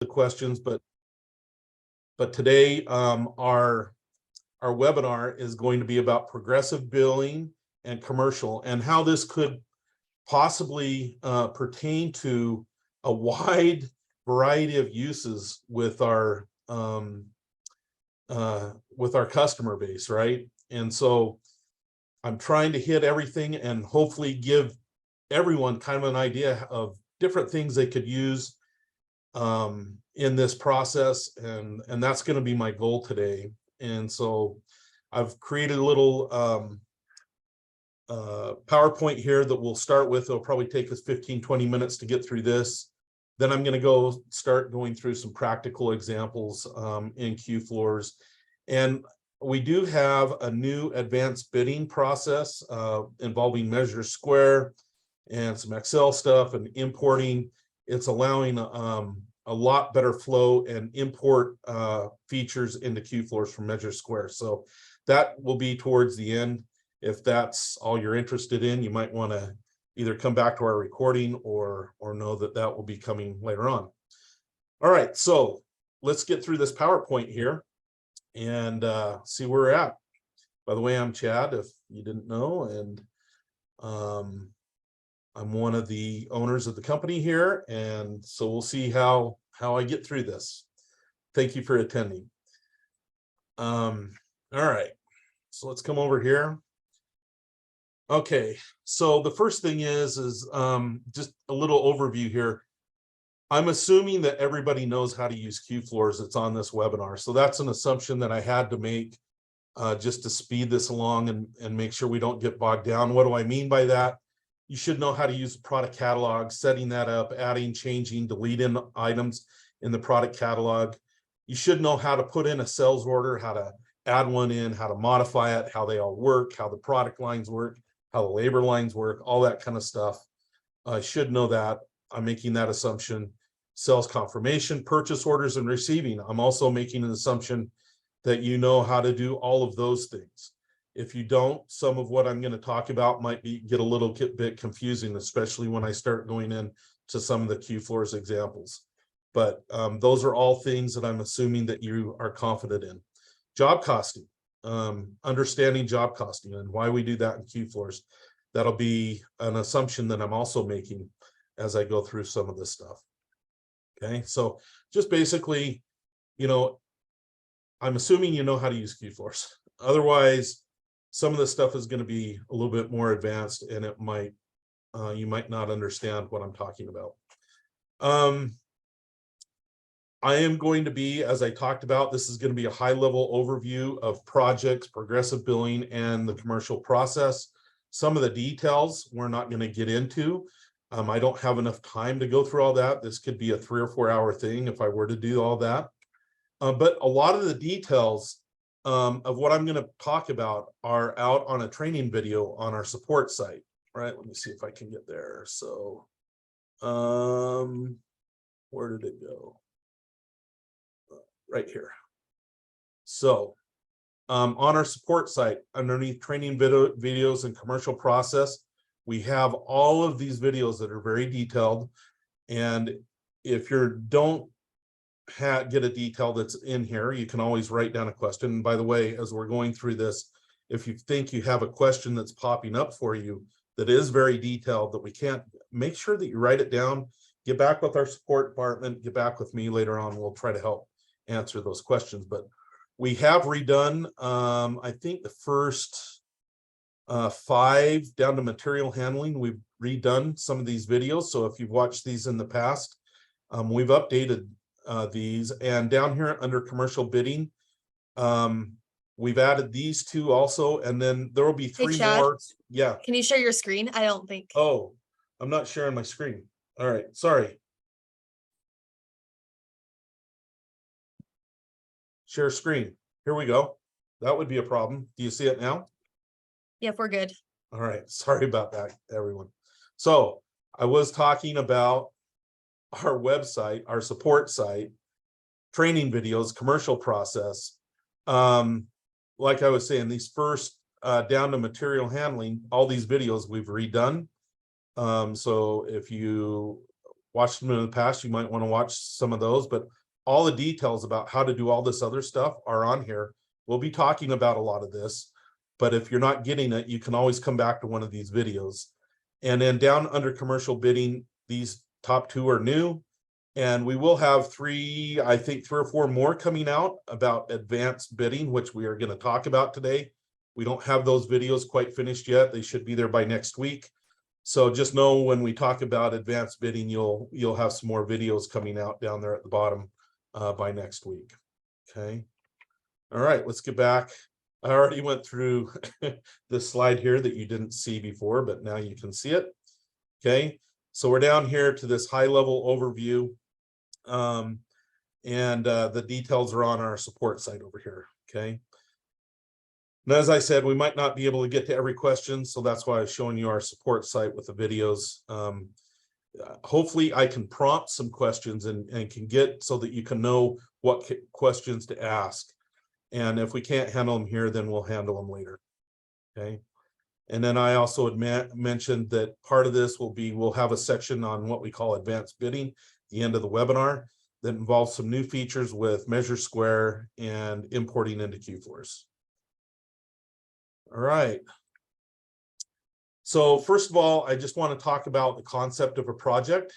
the questions, but today our webinar is going to be about progressive billing and commercial, and how this could possibly pertain to a wide variety of uses with our customer base, right? And so I'm trying to hit everything and hopefully give everyone kind of an idea of different things they could use in this process, and that's going to be my goal today. And so I've created a little PowerPoint here that we'll start with. It'll probably take us 15-20 minutes to get through this. Then I'm going to start going through some practical examples in QFloors. And we do have a new advanced bidding process involving Measure Square and some Excel stuff and importing. It's allowing a lot better flow and import features into QFloors from Measure Square. So that will be towards the end. If that's all you're interested in, you might want to either come back to our recording or know that will be coming later on. All right, so let's get through this PowerPoint here and see where we're at. By the way, I'm Chad, if you didn't know, and I'm one of the owners of the company here, and so we'll see how I get through this. Thank you for attending. All right, so let's come over here. Okay, so the first thing is just a little overview here. I'm assuming that everybody knows how to use QFloors that's on this webinar. So that's an assumption that I had to make just to speed this along and make sure we don't get bogged down. What do I mean by that? You should know how to use the product catalog, setting that up, adding, changing, deleting items in the product catalog. You should know how to put in a sales order, how to add one in, how to modify it, how they all work, how the product lines work, how the labor lines work, all that kind of stuff. I should know that. I'm making that assumption. Sales confirmation, purchase orders, and receiving. I'm also making an assumption that you know how to do all of those things. If you don't, some of what I'm going to talk about might get a little bit confusing, especially when I start going into some of the QFloors examples. But those are all things that I'm assuming that you are confident in. Job costing. Understanding job costing and why we do that in QFloors. That'll be an assumption that I'm also making as I go through some of this stuff. Okay, so just basically, you know, I'm assuming you know how to use QFloors. Otherwise, some of this stuff is going to be a little bit more advanced, and it might you might not understand what I'm talking about. I am going to be, as I talked about, this is going to be a high-level overview of projects, progressive billing, and the commercial process. Some of the details we're not going to get into. I don't have enough time to go through all that. This could be a 3 or 4 hour thing if I were to do all that. But a lot of the details of what I'm going to talk about are out on a training video on our support site. Right? Let me see if I can get there. So, where did it go? Right here. So on our support site, underneath training videos and commercial process, we have all of these videos that are very detailed. And if you don't get a detail that's in here, you can always write down a question. And by the way, as we're going through this, if you think you have a question that's popping up for you that is very detailed that we can't, make sure that you write it down, get back with our support department, get back with me later on. We'll try to help answer those questions. But we have redone, I think the first 5 down to material handling. We've redone some of these videos. So if you've watched these in the past, we've updated these. And down here under commercial bidding, we've added these 2 also. And then there will be 3 more. Yeah. Can you share your screen? I don't think. Oh, I'm not sharing my screen. All right. Sorry. Share screen. Here we go. That would be a problem. Do you see it now? Yep, we're good. All right. Sorry about that, everyone. So I was talking about our website, our support site, training videos, commercial process. Like I was saying, these first down to material handling, all these videos we've redone. So if you watched them in the past, you might want to watch some of those, but all the details about how to do all this other stuff are on here. We'll be talking about a lot of this, but if you're not getting it, you can always come back to one of these videos. And then down under commercial bidding, these top 2 are new. And we will have 3, I think 3 or 4 more coming out about advanced bidding, which we are going to talk about today. We don't have those videos quite finished yet. They should be there by next week. So just know when we talk about advanced bidding, you'll have some more videos coming out down there at the bottom by next week. Okay. All right, let's get back. I already went through this slide here that you didn't see before, but now you can see it. Okay. So we're down here to this high level overview. The details are on our support site over here. Okay. And as I said, we might not be able to get to every question, so that's why I'm showing you our support site with the videos. Hopefully I can prompt some questions and can get so that you can know what questions to ask. And if we can't handle them here, then we'll handle them later. Okay. And then I also had mentioned that part of this will be, we'll have a section on what we call advanced bidding, the end of the webinar, that involves some new features with Measure Square and importing into QFloors. All right. So first of all, I just want to talk about the concept of a project,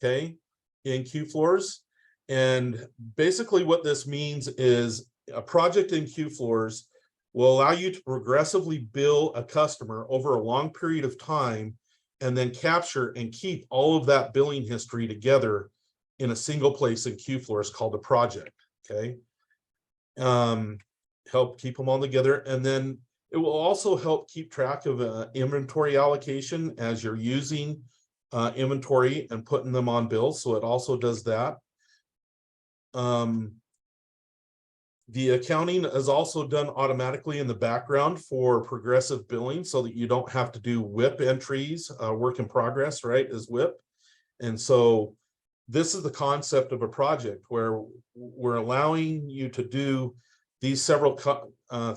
okay, in QFloors. And basically what this means is a project in QFloors will allow you to progressively bill a customer over a long period of time and then capture and keep all of that billing history together in a single place in QFloors called a project, okay? Help keep them all together. And then it will also help keep track of inventory allocation as you're using inventory and putting them on bills. So it also does that. The accounting is also done automatically in the background for progressive billing so that you don't have to do WIP entries, work in progress, right, is WIP. And so this is the concept of a project where we're allowing you to do these several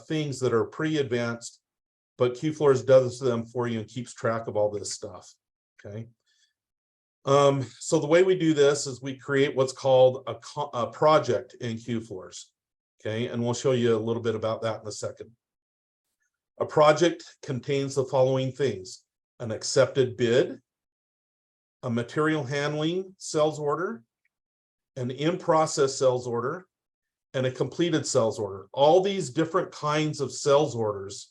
things that are pretty advanced, but QFloors does them for you and keeps track of all this stuff, okay? So the way we do this is we create what's called a project in QFloors. Okay, and we'll show you a little bit about that in a second. A project contains the following things: an accepted bid, a material handling sales order, an in-process sales order, and a completed sales order. All these different kinds of sales orders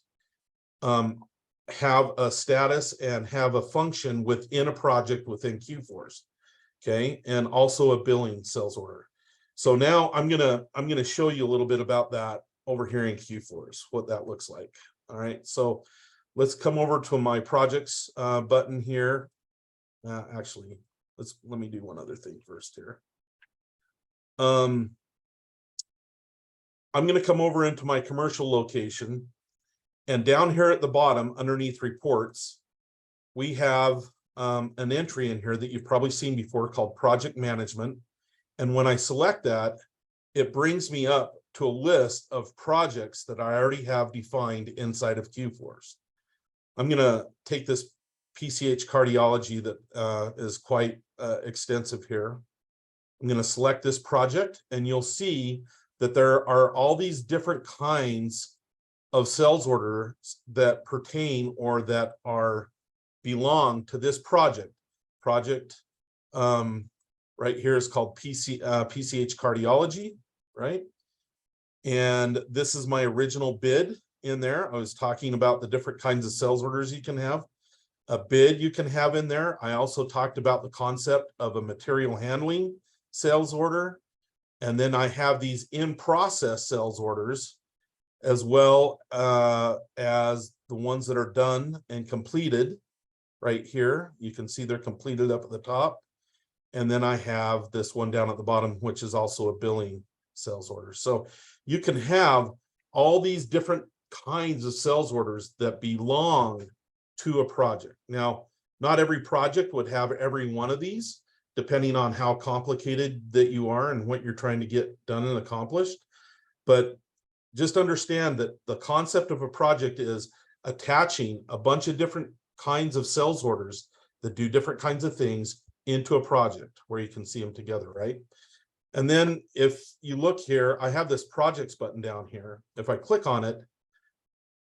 have a status and have a function within a project within QFloors. Okay, and also a billing sales order. So now I'm gonna show you a little bit about that over here in QFloors, what that looks like. All right, so let's come over to my projects button here. Actually, let me do one other thing first here. I'm gonna come over into my commercial location, and down here at the bottom underneath reports, we have an entry in here that you've probably seen before called project management. And when I select that, it brings me up to a list of projects that I already have defined inside of QFloors. I'm going to take this PCH cardiology that is quite extensive here. I'm going to select this project, and you'll see that there are all these different kinds of sales orders that pertain or that belong to this project. Right here is called PCH cardiology, right? And this is my original bid in there. I was talking about the different kinds of sales orders you can have. A bid you can have in there. I also talked about the concept of a material handling sales order. And then I have these in-process sales orders, as well as the ones that are done and completed right here. You can see they're completed up at the top. And then I have this one down at the bottom, which is also a billing sales order. So you can have all these different kinds of sales orders that belong to a project. Now, not every project would have every one of these, depending on how complicated that you are and what you're trying to get done and accomplished. But just understand that the concept of a project is attaching a bunch of different kinds of sales orders that do different kinds of things into a project where you can see them together, right? And then if you look here, I have this projects button down here. If I click on it,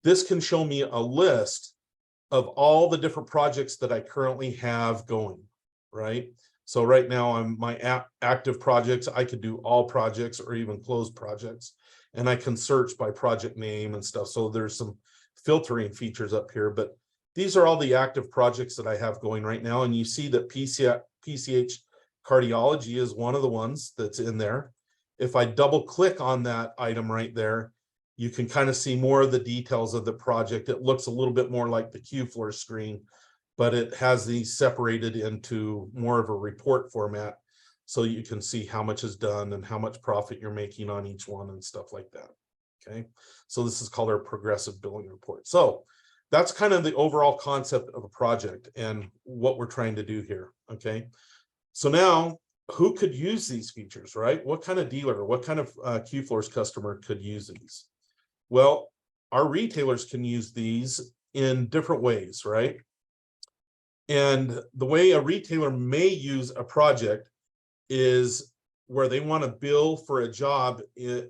this can show me a list of all the different projects that I currently have going, right? So right now I'm my active projects. I could do all projects or even closed projects, and I can search by project name and stuff. So there's some filtering features up here, but these are all the active projects that I have going right now. And you see that PCH cardiology is one of the ones that's in there. If I double click on that item right there, you can kind of see more of the details of the project. It looks a little bit more like the QFloors screen, but it has these separated into more of a report format, so you can see how much is done and how much profit you're making on each one and stuff like that. Okay, so this is called our progressive billing report. So that's kind of the overall concept of a project and what we're trying to do here. Okay, so now who could use these features, right? What kind of dealer, what kind of QFloors customer could use these? Well, our retailers can use these in different ways, right? And the way a retailer may use a project is where they want to bill for a job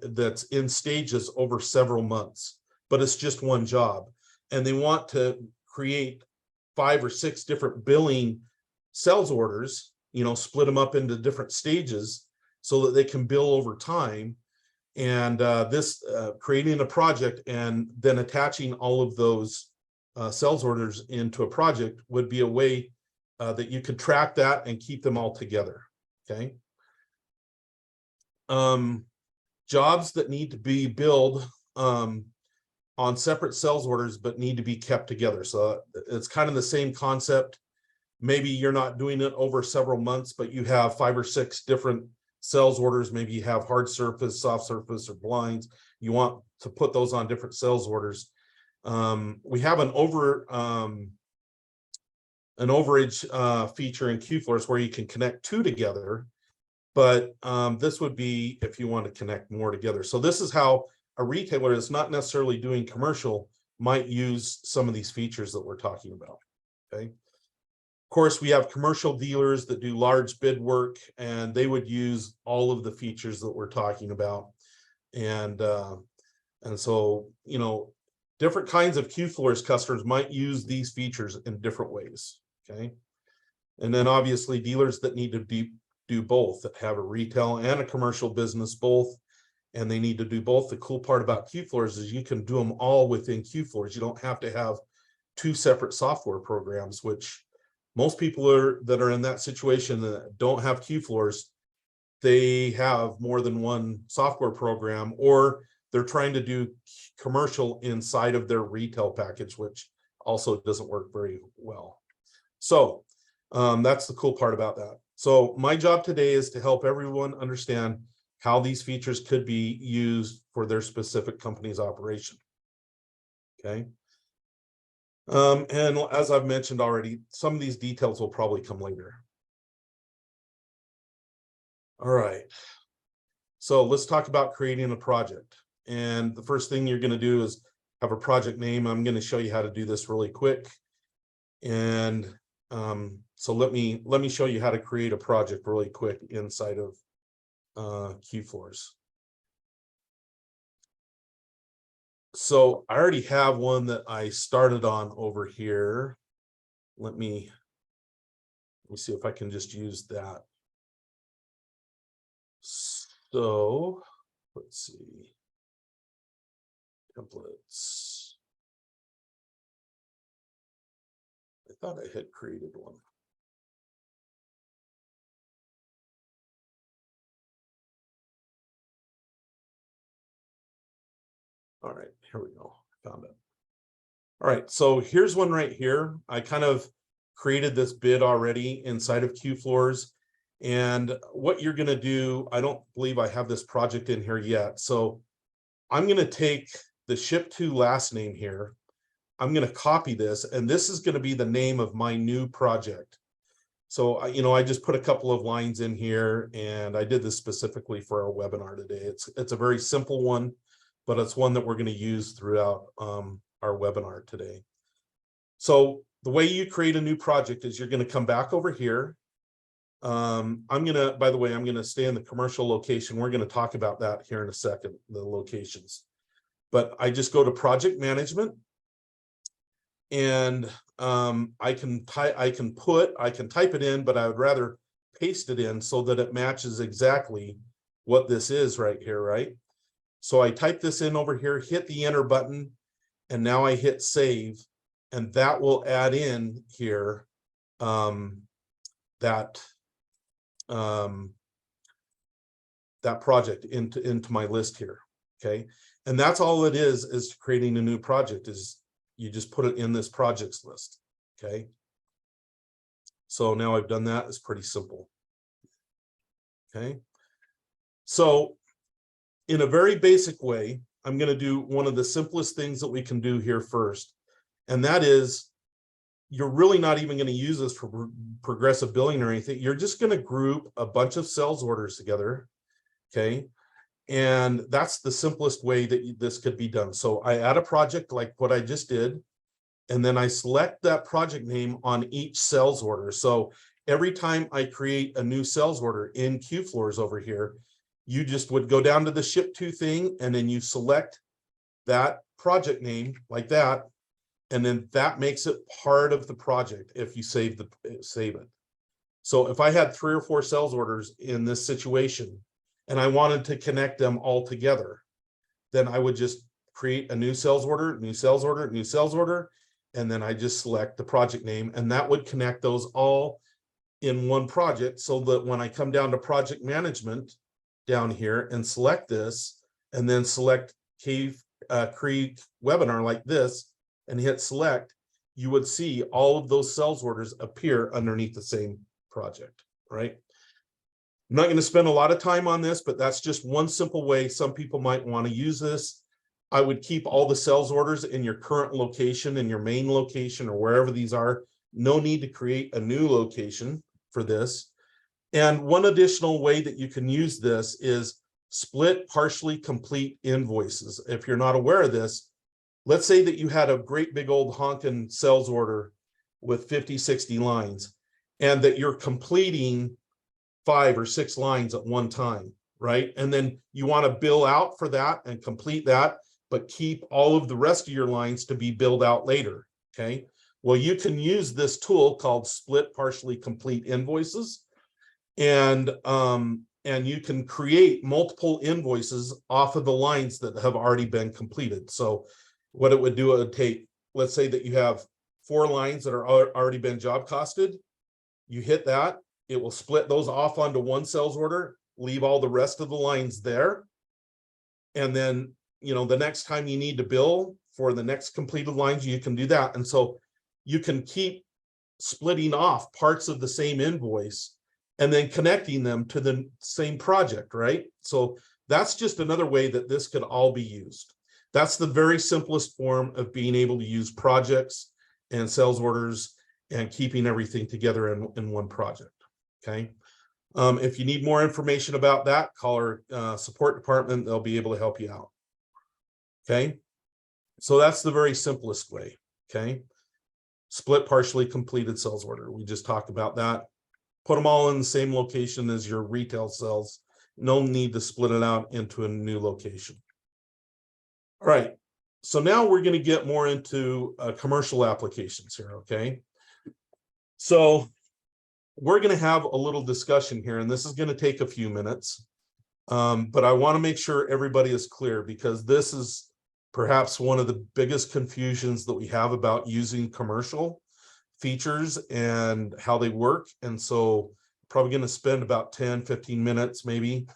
that's in stages over several months, but it's just one job. And they want to create 5 or 6 different billing sales orders, split them up into different stages so that they can bill over time. And creating a project and then attaching all of those sales orders into a project would be a way that you could track that and keep them all together. Okay. Jobs that need to be billed on separate sales orders but need to be kept together. So it's kind of the same concept. Maybe you're not doing it over several months, but you have 5 or 6 different sales orders. Maybe you have hard surface, soft surface, or blinds. You want to put those on different sales orders. We have an overage feature in QFloors where you can connect 2 together, but this would be if you want to connect more together. So this is how a retailer that's not necessarily doing commercial might use some of these features that we're talking about. Okay. Of course, we have commercial dealers that do large bid work, and they would use all of the features that we're talking about. And so, different kinds of QFloors customers might use these features in different ways. Okay. And then obviously dealers that need to do both, that have a retail and a commercial business, both, and they need to do both. The cool part about QFloors is you can do them all within QFloors. You don't have to have 2 separate software programs, which most people that are in that situation that don't have QFloors, they have more than one software program, or they're trying to do commercial inside of their retail package, which also doesn't work very well. So that's the cool part about that. So my job today is to help everyone understand how these features could be used for their specific company's operation. Okay. And as I've mentioned already, some of these details will probably come later. All right. So let's talk about creating a project. And the first thing you're going to do is have a project name. I'm going to show you how to do this really quick. And so let me show you how to create a project really quick inside of QFloors. So I already have one that I started on over here. Let me see if I can just use that. So let's see. Templates. I thought I had created one. All right, here we go. Found it. All right, so here's one right here. I kind of created this bid already inside of QFloors. And what you're going to do, I don't believe I have this project in here yet. So I'm going to take the ship to last name here. I'm going to copy this, and this is going to be the name of my new project. So, I just put a couple of lines in here, and I did this specifically for our webinar today. It's a very simple one, but it's one that we're going to use throughout our webinar today. So the way you create a new project is you're going to come back over here, by the way, I'm gonna stay in the commercial location. We're gonna talk about that here in a second, the locations. But I just go to project management, and I can type it in, but I would rather paste it in so that it matches exactly what this is right here, right? So I type this in over here, hit the enter button, and now I hit save, and that will add in here that project into my list here. Okay, and that's all it is creating a new project. Is you just put it in this projects list. Okay, so now I've done that. It's pretty simple. Okay, so in a very basic way, I'm going to do one of the simplest things that we can do here first, and that is, you're really not even going to use this for progressive billing or anything. You're just going to group a bunch of sales orders together. Okay, and that's the simplest way that this could be done. So I add a project like what I just did, and then I select that project name on each sales order. So every time I create a new sales order in QFloors over here, you just would go down to the ship to thing, and then you select that project name like that, and then that makes it part of the project if you save it. So if I had 3 or 4 sales orders in this situation and I wanted to connect them all together, then I would just create a new sales order, new sales order, new sales order, and then I just select the project name, and that would connect those all in one project, so that when I come down to project management down here and select this, and then select create webinar like this and hit select, you would see all of those sales orders appear underneath the same project, right? I'm not going to spend a lot of time on this, but that's just one simple way some people might want to use this. I would keep all the sales orders in your current location, in your main location, or wherever these are. No need to create a new location for this. And one additional way that you can use this is split partially complete invoices. If you're not aware of this, let's say that you had a great big old honking sales order with 50, 60 lines, and that you're completing 5 or 6 lines at one time, right? And then you want to bill out for that and complete that, but keep all of the rest of your lines to be billed out later, okay? Well, you can use this tool called split partially complete invoices, and you can create multiple invoices off of the lines that have already been completed. So what it would do, it would take, let's say that you have 4 lines that are already been job costed. You hit that, it will split those off onto one sales order, leave all the rest of the lines there. And then, the next time you need to bill for the next completed lines, you can do that. And so you can keep splitting off parts of the same invoice and then connecting them to the same project, right? So that's just another way that this could all be used. That's the very simplest form of being able to use projects and sales orders and keeping everything together in one project, okay? If you need more information about that, call our support department. They'll be able to help you out, okay? So that's the very simplest way, okay? Split partially completed sales order. We just talked about that. Put them all in the same location as your retail sales. No need to split it out into a new location. All right, so now we're going to get more into commercial applications here, okay? So we're going to have a little discussion here, and this is going to take a few minutes, but I want to make sure everybody is clear, because this is perhaps one of the biggest confusions that we have about using commercial features and how they work. And so probably going to spend about 10-15 minutes maybe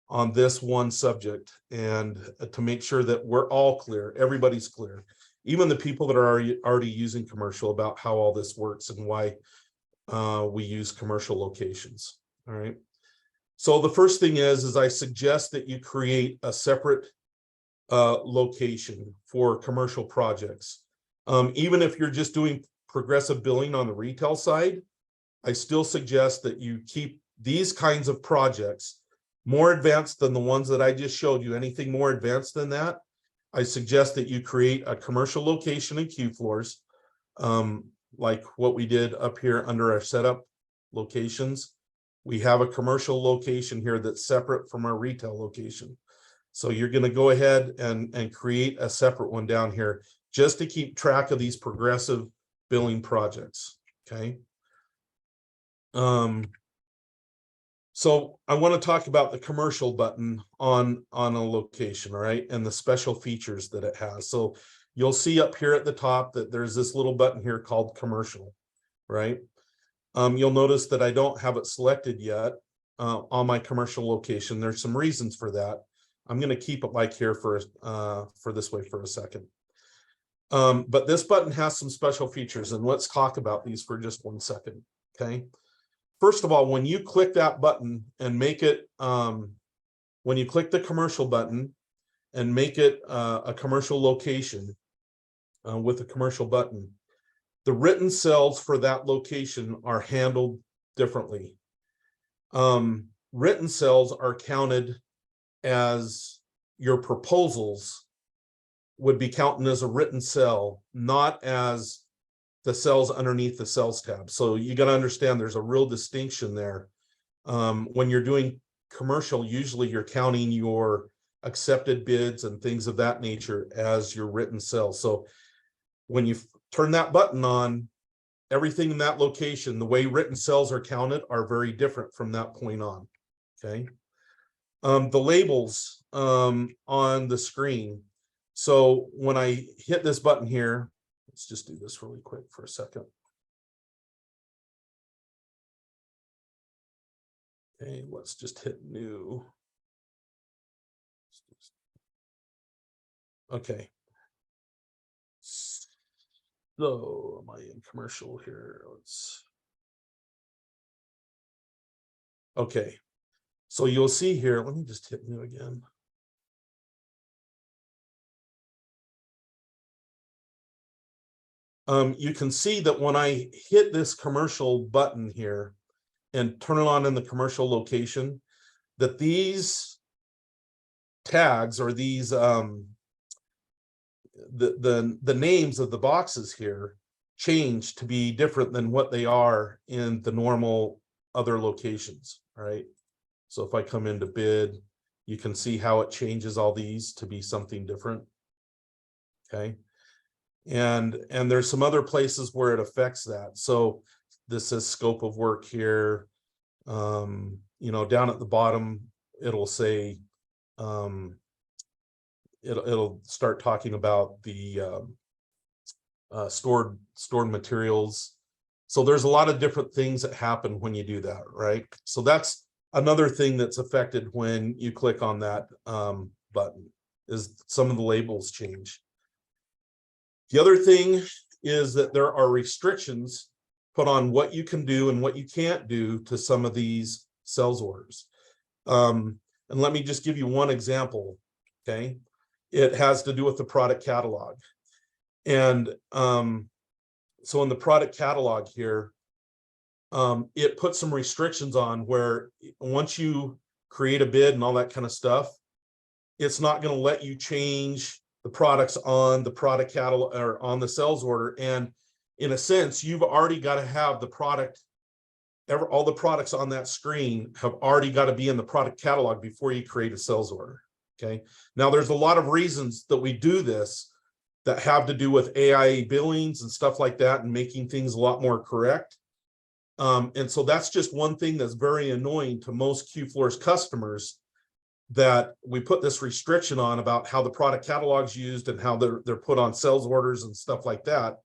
on this one subject, and to make sure that we're all clear, everybody's clear, even the people that are already using commercial, about how all this works and why we use commercial locations. All right, so the first thing is I suggest that you create a separate location for commercial projects. Even if you're just doing progressive billing on the retail side, I still suggest that you keep these kinds of projects more advanced than the ones that I just showed you. Anything more advanced than that, I suggest that you create a commercial location in QFloors, like what we did up here under our setup locations. we have a commercial location here that's separate from our retail location. So you're going to go ahead and create a separate one down here just to keep track of these progressive billing projects. Okay. So I want to talk about the commercial button on a location, all right, and the special features that it has. So you'll see up here at the top that there's this little button here called commercial, right? You'll notice that I don't have it selected yet on my commercial location. There's some reasons for that. I'm going to keep it like here for this way for a second. But this button has some special features, and let's talk about these for just 1 second. Okay. First of all, when you click that button and make it, when you click the commercial button and make it a commercial location with a commercial button, the written cells for that location are handled differently. Written cells are counted as your proposals would be counted as a written cell, not as the cells underneath the sales tab. So you got to understand there's a real distinction there. When you're doing commercial, usually you're counting your accepted bids and things of that nature as your written cells. So when you turn that button on, everything in that location, the way written cells are counted are very different from that point on. Okay. The labels on the screen. So when I hit this button here, let's just do this really quick for a second. Okay, let's just hit new. Okay. So am I in commercial here? Okay. So you'll see here, let me just hit new again. You can see that when I hit this commercial button here and turn it on in the commercial location, that these tags or these the names of the boxes here change to be different than what they are in the normal other locations. All right. So if I come into bid, you can see how it changes all these to be something different. Okay. And there's some other places where it affects that. So this is scope of work here. You know, down at the bottom, it'll say, it'll start talking about the stored materials. So there's a lot of different things that happen when you do that, right? So that's another thing that's affected when you click on that button, is some of the labels change. The other thing is that there are restrictions put on what you can do and what you can't do to some of these sales orders. And let me just give you one example. Okay. It has to do with the product catalog. And so in the product catalog here, it puts some restrictions on where once you create a bid and all that kind of stuff, it's not going to let you change the products on the product catalog or on the sales order. And in a sense, you've already got to have the product, all the products on that screen have already got to be in the product catalog before you create a sales order. Okay. Now there's a lot of reasons that we do this that have to do with AIA billings and stuff like that and making things a lot more correct. And so that's just one thing that's very annoying to most QFloors customers, that we put this restriction on about how the product catalog's used and how they're put on sales orders and stuff like that.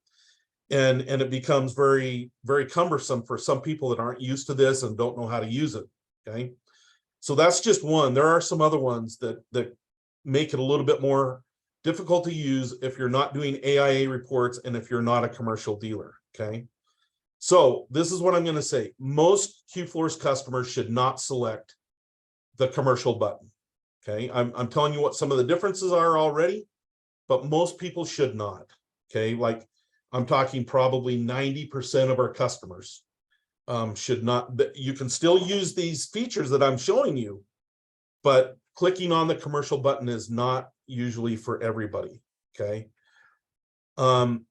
And it becomes very, very cumbersome for some people that aren't used to this and don't know how to use it. Okay. So that's just one. There are some other ones that make it a little bit more difficult to use if you're not doing AIA reports and if you're not a commercial dealer. Okay. So this is what I'm going to say. Most QFloors customers should not select the commercial button. Okay. I'm telling you what some of the differences are already, but most people should not. Okay. Like I'm talking probably 90% of our customers should not. You can still use these features that I'm showing you, but clicking on the commercial button is not usually for everybody. Okay. And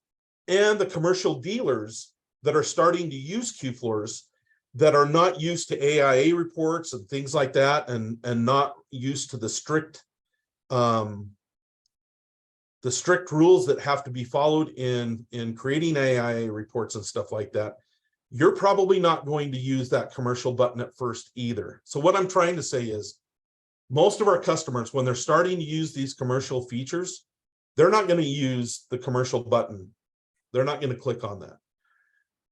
the commercial dealers that are starting to use QFloors, that are not used to AIA reports and things like that, and not used to the strict rules that have to be followed in creating AIA reports and stuff like that, you're probably not going to use that commercial button at first either. So what I'm trying to say is, most of our customers, when they're starting to use these commercial features, they're not going to use the commercial button. They're not going to click on that.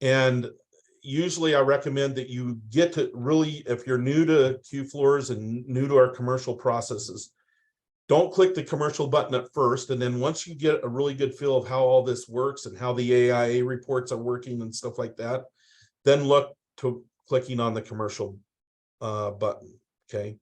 And usually I recommend that you get to really, if you're new to QFloors and new to our commercial processes, don't click the commercial button at first. And then once you get a really good feel of how all this works and how the AIA reports are working and stuff like that, then look to clicking on the commercial button. Okay.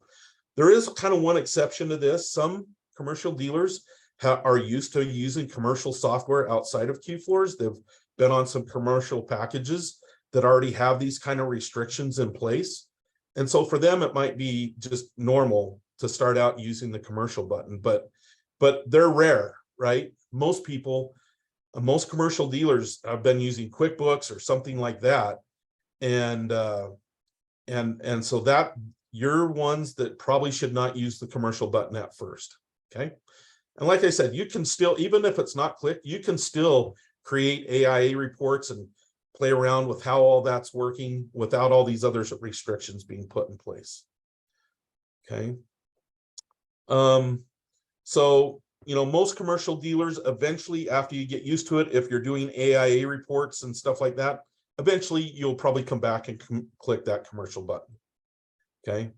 There is kind of one exception to this. Some commercial dealers are used to using commercial software outside of QFloors. They've been on some commercial packages that already have these kind of restrictions in place. And so for them, it might be just normal to start out using the commercial button, but they're rare, right? Most people, most commercial dealers have been using QuickBooks or something like that. And so that you're ones that probably should not use the commercial button at first. Okay. And like I said, you can still, even if it's not clicked, you can still create AIA reports and play around with how all that's working without all these other restrictions being put in place. Okay. So, most commercial dealers eventually, after you get used to it, if you're doing AIA reports and stuff like that, eventually you'll probably come back and click that commercial button. Okay.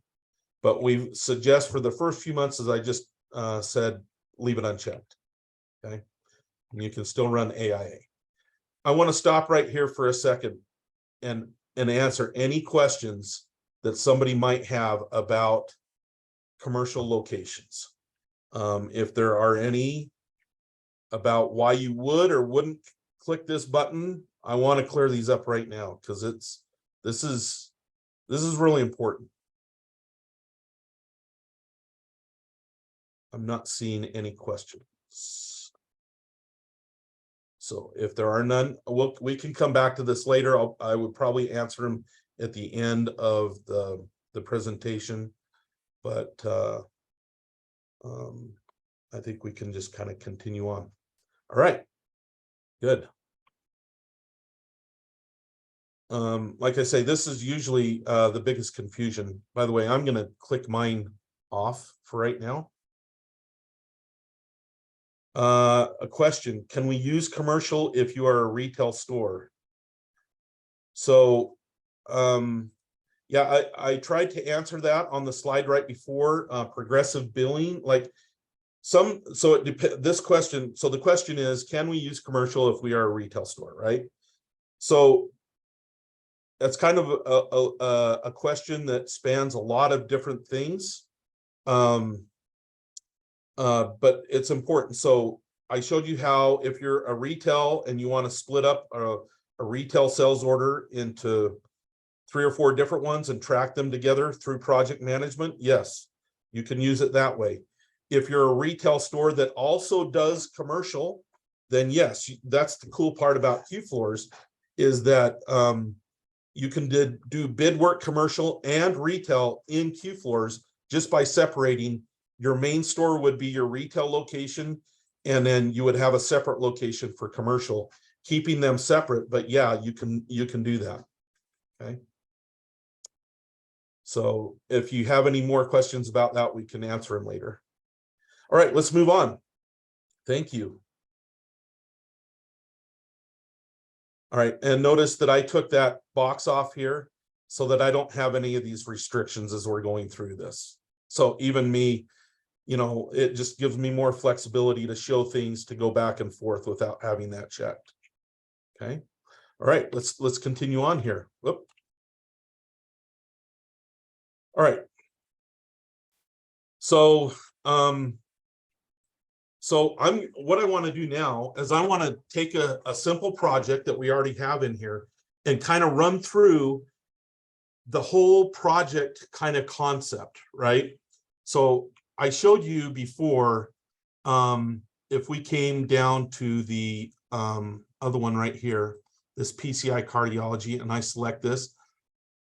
But we suggest for the first few months, as I just said, leave it unchecked. Okay. And you can still run AIA. I want to stop right here for a second and answer any questions that somebody might have about commercial locations. If there are any about why you would or wouldn't click this button, I want to clear these up right now, because this is really important. I'm not seeing any questions. So if there are none, we can come back to this later. I would probably answer them at the end of the presentation, but I think we can just kind of continue on. All right, good. Like I say, this is usually the biggest confusion. By the way, I'm going to click mine off for right now. A question: can we use commercial if you are a retail store? So, yeah, I tried to answer that on the slide right before. Progressive billing, like this question. So the question is, can we use commercial if we are a retail store, right? So that's kind of a question that spans a lot of different things. But it's important. So I showed you how, if you're a retail and you want to split up a retail sales order into 3 or 4 different ones and track them together through project management, yes, you can use it that way. If you're a retail store that also does commercial, then yes, that's the cool part about QFloors, is that you can do bid work, commercial and retail in QFloors just by separating. Your main store would be your retail location, and then you would have a separate location for commercial, keeping them separate. But yeah, you can do that. Okay. So if you have any more questions about that, we can answer them later. All right, let's move on. Thank you. All right, and notice that I took that box off here so that I don't have any of these restrictions as we're going through this. So even me, it just gives me more flexibility to show things, to go back and forth without having that checked. Okay. All right, let's continue on here. Whoop. All right. So what I want to do now is I want to take a simple project that we already have in here and kind of run through the whole project kind of concept, right? So I showed you before, if we came down to the other one right here, this PCI cardiology, and I select this,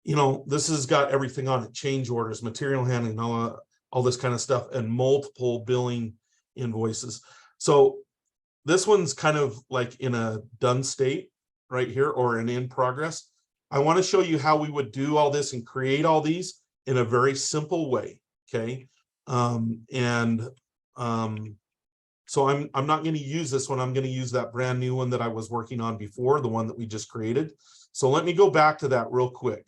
you know, this has got everything on it, change orders, material handling, all this kind of stuff, and multiple billing invoices. So this one's kind of like in a done state right here, or an in progress. I want to show you how we would do all this and create all these in a very simple way. Okay. So I'm not going to use this one. I'm going to use that brand new one that I was working on before, the one that we just created. So let me go back to that real quick.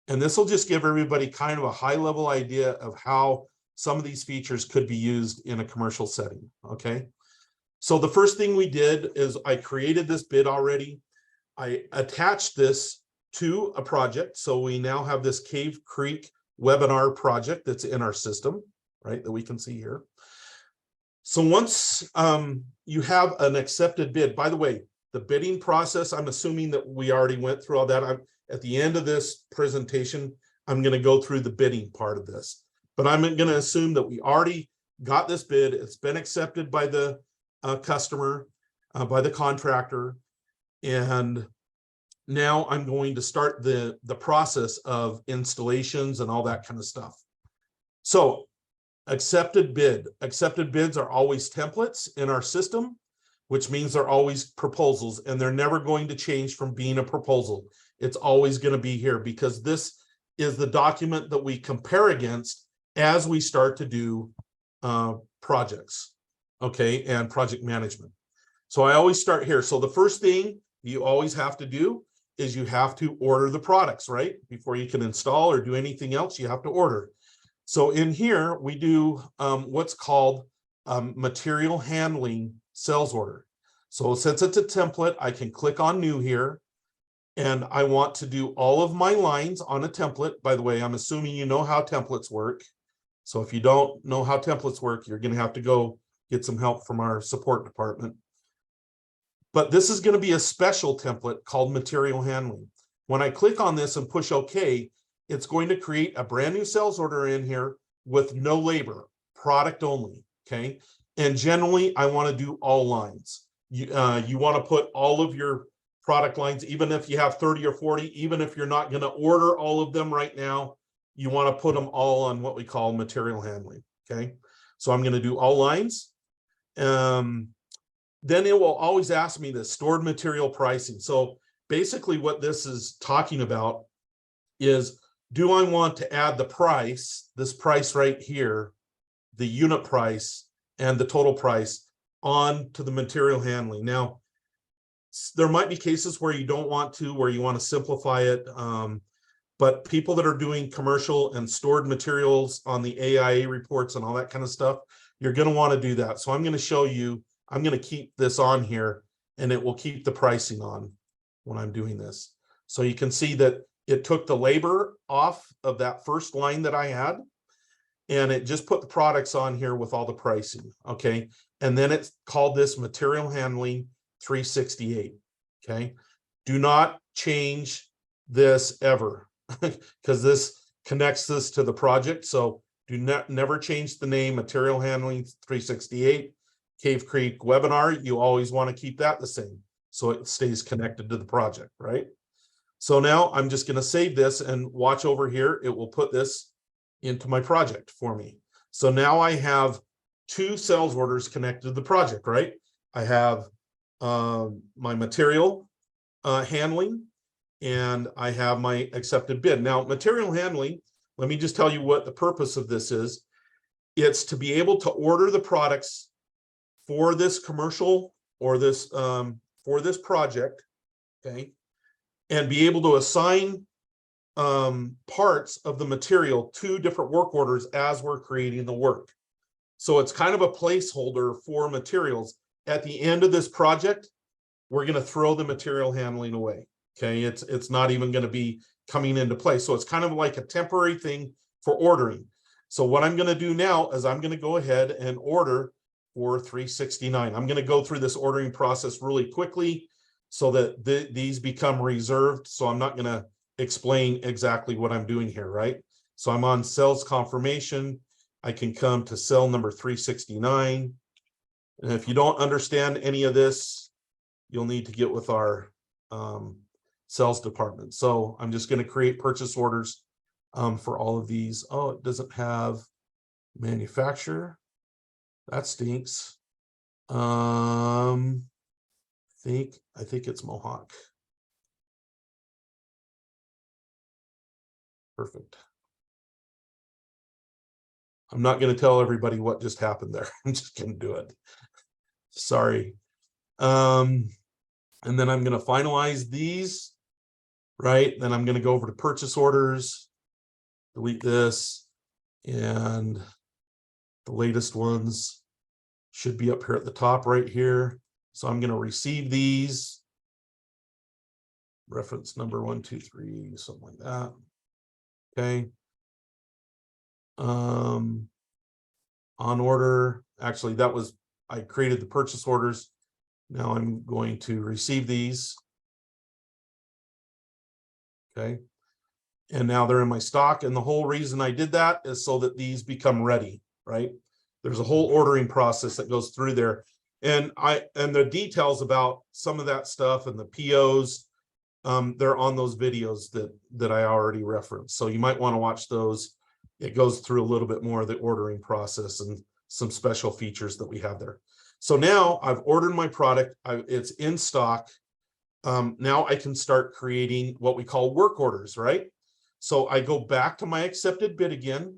And this will just give everybody kind of a high level idea of how some of these features could be used in a commercial setting. Okay. So the first thing we did is I created this bid already. I attached this to a project. So we now have this Cave Creek webinar project that's in our system, right, that we can see here. So once you have an accepted bid, by the way, the bidding process, I'm assuming that we already went through all that. At the end of this presentation, I'm going to go through the bidding part of this, but I'm going to assume that we already got this bid. It's been accepted by the customer, by the contractor, and now I'm going to start the process of installations and all that kind of stuff. So accepted bids are always templates in our system, which means they're always proposals, and they're never going to change from being a proposal. It's always going to be here because this is the document that we compare against as we start to do projects, okay, and project management. So I always start here. So the first thing you always have to do is you have to order the products, right? Before you can install or do anything else, you have to order. So in here, we do what's called material handling sales order. So since it's a template, I can click on new here, and I want to do all of my lines on a template. By the way, I'm assuming you know how templates work. So if you don't know how templates work, you're going to have to go get some help from our support department. But this is going to be a special template called material handling. When I click on this and push OK, it's going to create a brand new sales order in here with no labor, product only. Okay. And generally, I want to do all lines. You want to put all of your product lines, even if you have 30 or 40, even if you're not going to order all of them right now, you want to put them all on what we call material handling. Okay. So I'm going to do all lines. Then it will always ask me the stored material pricing. So basically what this is talking about is, do I want to add the price, this price right here, the unit price and the total price on to the material handling? Now, there might be cases where you don't want to, where you want to simplify it. But people that are doing commercial and stored materials on the AIA reports and all that kind of stuff, you're going to want to do that. So I'm going to show you, I'm going to keep this on here, and it will keep the pricing on when I'm doing this. So you can see that it took the labor off of that first line that I had, and it just put the products on here with all the pricing. Okay. And then it's called this material handling 368. Okay. Do not change this ever because this connects this to the project. So do not never change the name material handling 368. Cave Creek webinar, you always want to keep that the same so it stays connected to the project, right? So now I'm just going to save this and watch over here. It will put this into my project for me. So now I have two sales orders connected to the project, right? I have my material handling, and I have my accepted bid. Now, material handling, let me just tell you what the purpose of this is. It's to be able to order the products for this commercial or this for this project, okay, and be able to assign parts of the material to different work orders as we're creating the work. So it's kind of a placeholder for materials. At the end of this project, we're going to throw the material handling away. Okay, it's not even going to be coming into play. So it's kind of like a temporary thing for ordering. So what I'm going to do now is I'm going to go ahead and order for 369. I'm going to go through this ordering process really quickly so that these become reserved. So I'm not going to explain exactly what I'm doing here, right? So I'm on sales confirmation. I can come to cell number 369. And if you don't understand any of this, you'll need to get with our sales department. So I'm just going to create purchase orders for all of these. Oh, it doesn't have manufacturer. That stinks. I think it's Mohawk. Perfect. I'm not going to tell everybody what just happened there. I'm just going to do it. Sorry. And then I'm going to finalize these, right? Then I'm going to go over to purchase orders, delete this, and the latest ones should be up here at the top right here. So I'm going to receive these. Reference number 1, 2, 3, something like that. Okay. On order, actually that was, I created the purchase orders. Now I'm going to receive these. Okay. And now they're in my stock. And the whole reason I did that is so that these become ready, right? There's a whole ordering process that goes through there. And the details about some of that stuff and the POs, they're on those videos that I already referenced. So you might want to watch those. It goes through a little bit more of the ordering process and some special features that we have there. So now I've ordered my product. It's in stock. Now I can start creating what we call work orders, right? So I go back to my accepted bid again.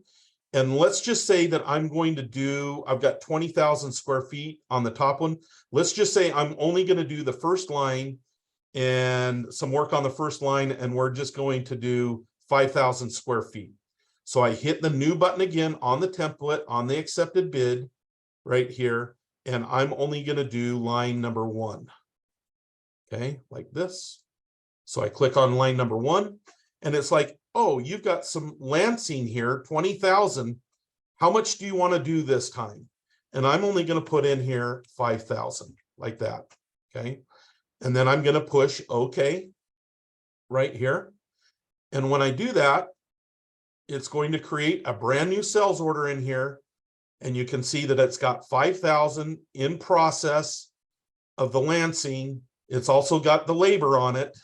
And let's just say that I'm going to do, I've got 20,000 square feet on the top one. Let's just say I'm only going to do the first line and some work on the first line, and we're just going to do 5,000 square feet. So I hit the new button again on the template on the accepted bid right here, and I'm only going to do line number 1. Okay, like this. So I click on line number 1, and it's like, oh, you've got some Lansing here, 20,000. How much do you want to do this time? And I'm only going to put in here 5,000, like that. Okay. And then I'm going to push OK right here. And when I do that, it's going to create a brand new sales order in here. And you can see that it's got 5,000 in process of the Lansing. It's also got the labor on it.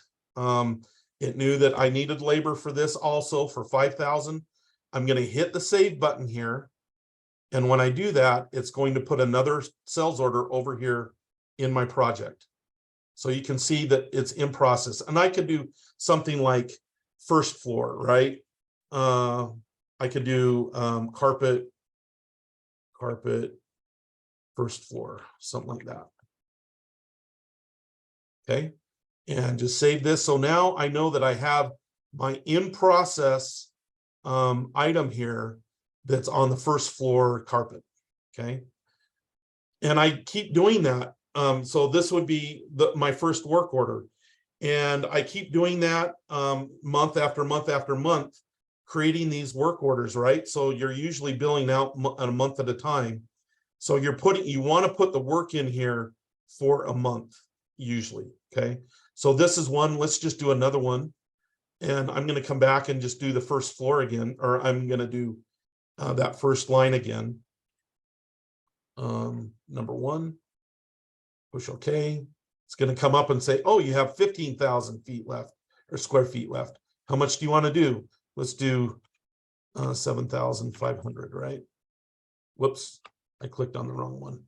It knew that I needed labor for this also for 5,000. I'm going to hit the save button here. And when I do that, it's going to put another sales order over here in my project. So you can see that it's in process. And I could do something like first floor, right? I could do carpet, first floor, something like that. Okay. And just save this. So now I know that I have my in process item here that's on the first floor carpet. Okay. And I keep doing that. So this would be my first work order. And I keep doing that month after month after month, creating these work orders, right? So you're usually billing out a month at a time. So you want to put the work in here for a month, usually. Okay. So this is one. Let's just do another one. And I'm going to come back and just do the first floor again, or I'm going to do that first line again. Number 1, push OK. It's going to come up and say, oh, you have 15,000 feet left or square feet left. How much do you want to do? Let's do 7,500, right? Whoops, I clicked on the wrong one.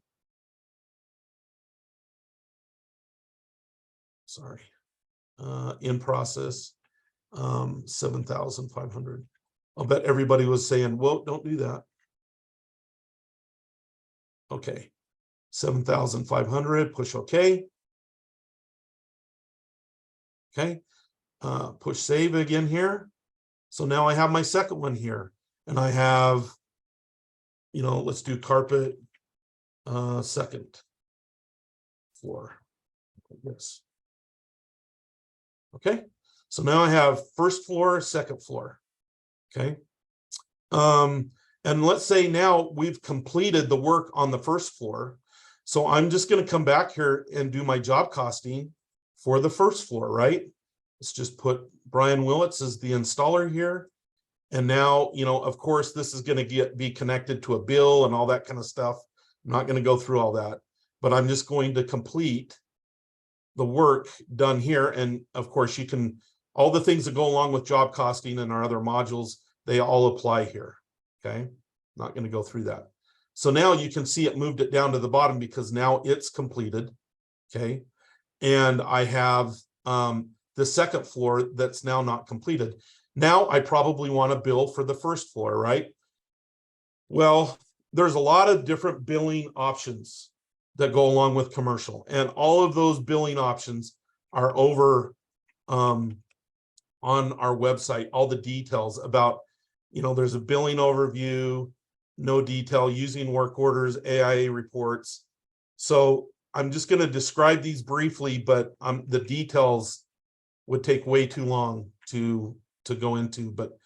Sorry. In process, 7,500. I'll bet everybody was saying, well, don't do that. Okay, 7,500, push OK. Okay, push save again here. So now I have my second one here, and I have, let's do carpet, second floor, like this. Okay, so now I have first floor, second floor. Okay, and let's say now we've completed the work on the first floor. So I'm just going to come back here and do my job costing for the first floor, right? Let's just put Brian Willits as the installer here. And now, of course, this is going to be connected to a bill and all that kind of stuff. I'm not going to go through all that, but I'm just going to complete the work done here. And of course, you can, all the things that go along with job costing and our other modules, they all apply here. Okay, not going to go through that. So now you can see it moved it down to the bottom because now it's completed. Okay, and I have the second floor that's now not completed. Now I probably want to bill for the first floor, right? Well, there's a lot of different billing options that go along with commercial, and all of those billing options are over on our website. All the details about, there's a billing overview, no detail, using work orders, AIA reports. So I'm just going to describe these briefly, but the details would take way too long to go into. But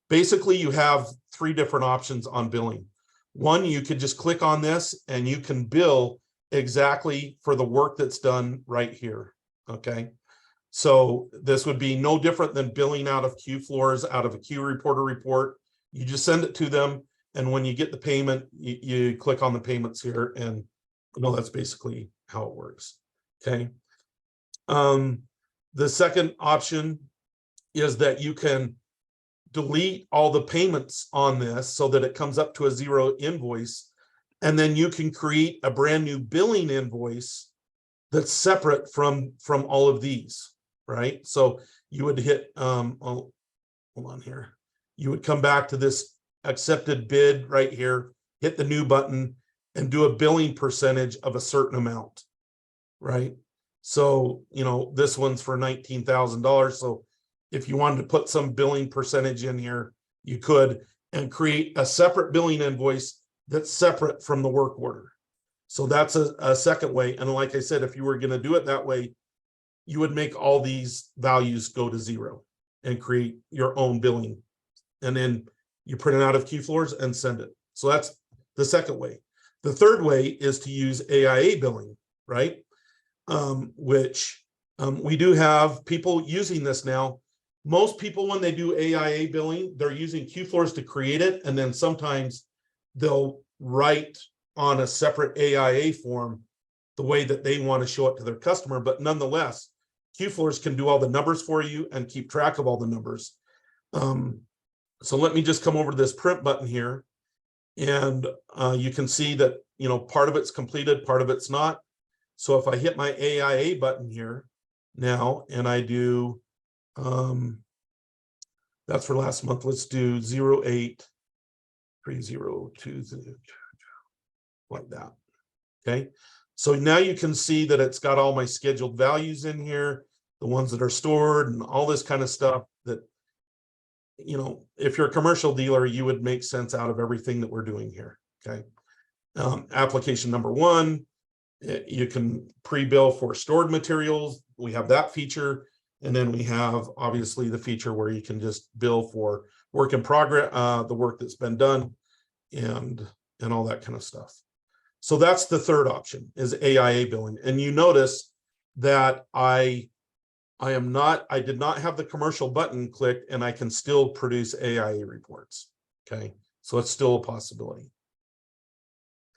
basically, you have three different options on billing. One, you could just click on this and you can bill exactly for the work that's done right here. Okay, so this would be no different than billing out of QFloors, out of a Q Reporter report. You just send it to them, and when you get the payment, you click on the payments here, and that's basically how it works. Okay. The second option is that you can delete all the payments on this so that it comes up to a zero invoice, and then you can create a brand new billing invoice that's separate from all of these, right? So you would hit hold on here, you would come back to this accepted bid right here, hit the new button, and do a billing percentage of a certain amount, right? So this one's for $19,000. So if you wanted to put some billing percentage in here, you could, and create a separate billing invoice that's separate from the work order. So that's a second way. And like I said, if you were going to do it that way, you would make all these values go to zero and create your own billing. And then you print it out of QFloors and send it. So that's the second way. The third way is to use AIA billing, right? Which we do have people using this now. Most people, when they do AIA billing, they're using QFloors to create it, and then sometimes they'll write on a separate AIA form the way that they want to show it to their customer. But nonetheless, QFloors can do all the numbers for you and keep track of all the numbers. So let me just come over to this print button here, and you can see that part of it's completed, part of it's not. So if I hit my AIA button here now, and I do, that's for last month, let's do 083022, like that. Okay, so now you can see that it's got all my scheduled values in here, the ones that are stored, and all this kind of stuff that, if you're a commercial dealer, you would make sense out of everything that we're doing here. Okay, application number one, you can pre-bill for stored materials. We have that feature. And then we have obviously the feature where you can just bill for work in progress, the work that's been done, and all that kind of stuff. So that's the third option, is AIA billing. And you notice that I did not have the commercial button clicked, and I can still produce AIA reports. Okay, so it's still a possibility.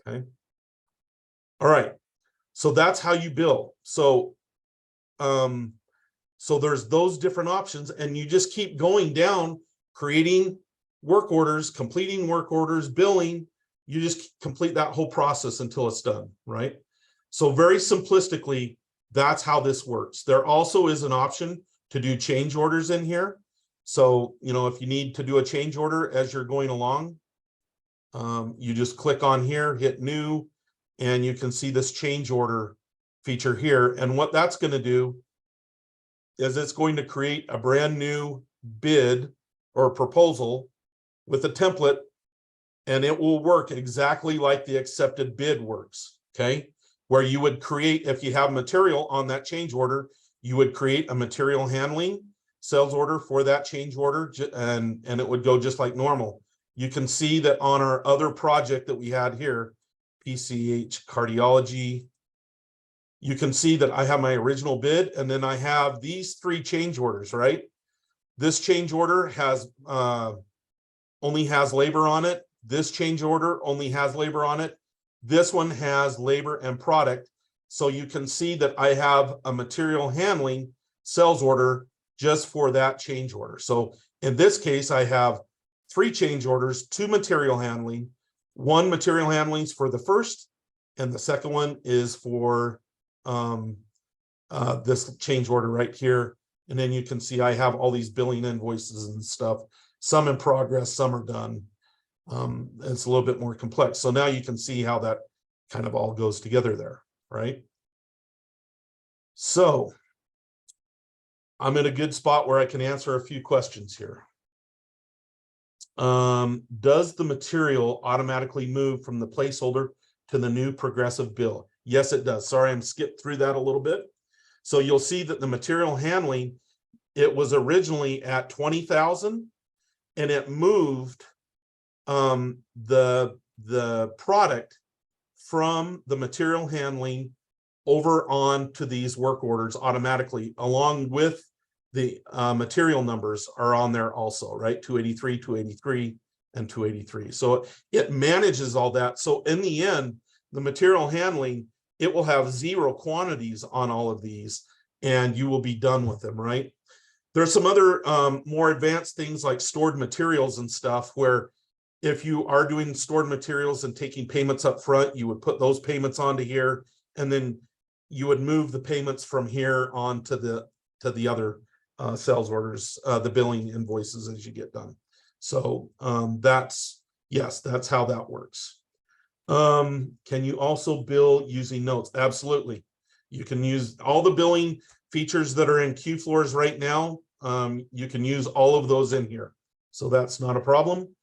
Okay. All right. So that's how you bill. So there's those different options, and you just keep going down, creating work orders, completing work orders, billing. You just complete that whole process until it's done, right? So very simplistically, that's how this works. There also is an option to do change orders in here. So, if you need to do a change order as you're going along, you just click on here, hit new, and you can see this change order feature here. And what that's going to do is it's going to create a brand new bid or proposal with a template, and it will work exactly like the accepted bid works. Okay, where you would create, if you have material on that change order, you would create a material handling sales order for that change order, and it would go just like normal. You can see that on our other project that we had here, PCH cardiology, you can see that I have my original bid, and then I have these three change orders, right? This change order has only has labor on it. This change order only has labor on it. This one has labor and product. So you can see that I have a material handling sales order just for that change order. So in this case, I have 3 change orders, 2 material handling, 1 material handlings for the first, and the second one is for this change order right here. And then you can see I have all these billing invoices and stuff, some in progress, some are done. It's a little bit more complex. So now you can see how that kind of all goes together there, right? So I'm in a good spot where I can answer a few questions here. Does the material automatically move from the placeholder to the new progressive bill? Yes, it does. Sorry, I'm skipped through that a little bit. So you'll see that the material handling, it was originally at 20,000 and it moved the product from the material handling over on to these work orders automatically, along with the material numbers are on there also, right? 283, 283, and 283. So it manages all that. So in the end, the material handling, it will have 0 quantities on all of these and you will be done with them, right? There's some other more advanced things like stored materials and stuff where if you are doing stored materials and taking payments up front, you would put those payments onto here, and then you would move the payments from here on to the other sales orders, the billing invoices as you get done. So that's how that works. Can you also bill using notes? Absolutely. You can use all the billing features that are in QFloors right now. You can use all of those in here. So that's not a problem.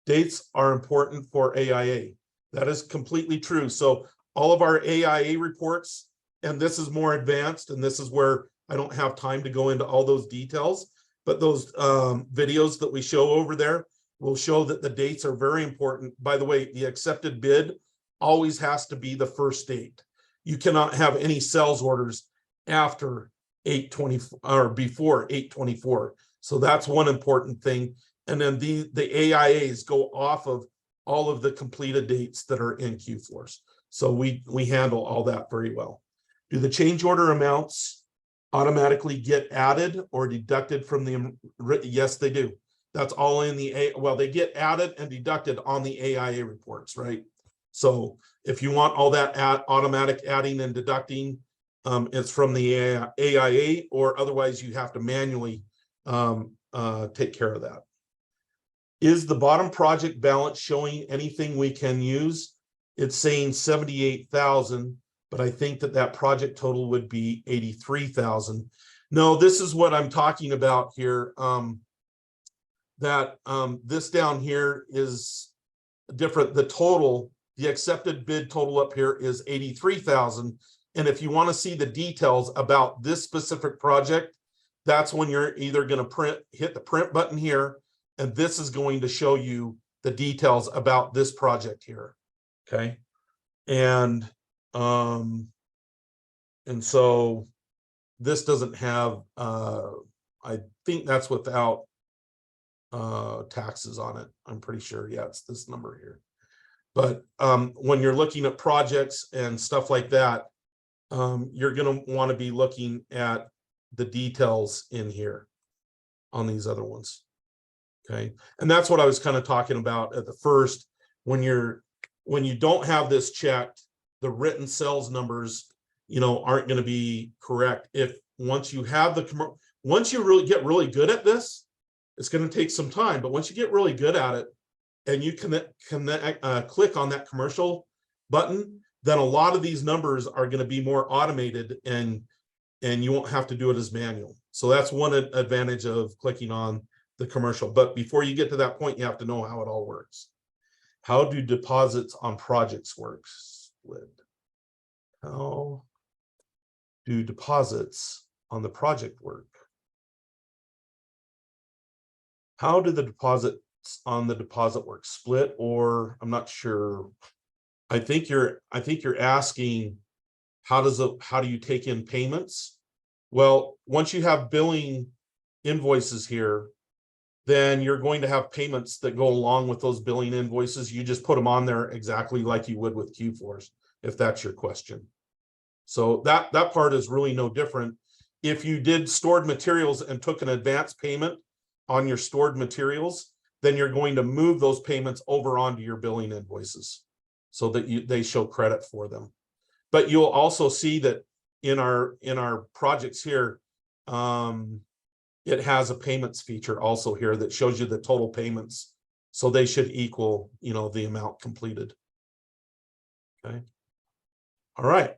Dates are important for AIA. That is completely true. So all of our AIA reports, and this is more advanced, and this is where I don't have time to go into all those details, but those videos that we show over there will show that the dates are very important. By the way, the accepted bid always has to be the first date. You cannot have any sales orders after 8/24 or before 8/24. So that's one important thing. And then the AIAs go off of all of the completed dates that are in QFloors. So we handle all that very well. Do the change order amounts automatically get added or deducted from the? Yes, they do. That's all in the well, they get added and deducted on the AIA reports, right? So if you want all that automatic adding and deducting, it's from the AIA, or otherwise you have to manually take care of that. Is the bottom project balance showing anything we can use? It's saying 78,000, but I think that project total would be 83,000. No, this is what I'm talking about here. This down here is different. The accepted bid total up here is 83,000. And if you want to see the details about this specific project, that's when you're either going to hit the print button here, and this is going to show you the details about this project here. Okay. And so this doesn't have, I think that's without taxes on it. I'm pretty sure. Yeah, it's this number here. But when you're looking at projects and stuff like that, you're going to want to be looking at the details in here on these other ones. Okay. And that's what I was kind of talking about at the first. When you don't have this checked, the written sales numbers, aren't going to be correct. Once you really get really good at this, it's going to take some time, but once you get really good at it and you can click on that commercial button, then a lot of these numbers are going to be more automated and you won't have to do it as manual. So that's one advantage of clicking on the commercial. But before you get to that point, you have to know how it all works. How do deposits on projects work? Split. How do deposits on the project work? How do the deposits on the deposit work? Split, or I'm not sure. I think you're asking how do you take in payments? Well, once you have billing invoices here, then you're going to have payments that go along with those billing invoices. You just put them on there exactly like you would with QFloors, if that's your question. So that part is really no different. If you did stored materials and took an advance payment on your stored materials, then you're going to move those payments over onto your billing invoices so that they show credit for them. But you'll also see that in our projects here, it has a payments feature also here that shows you the total payments. So they should equal, the amount completed. Okay. All right.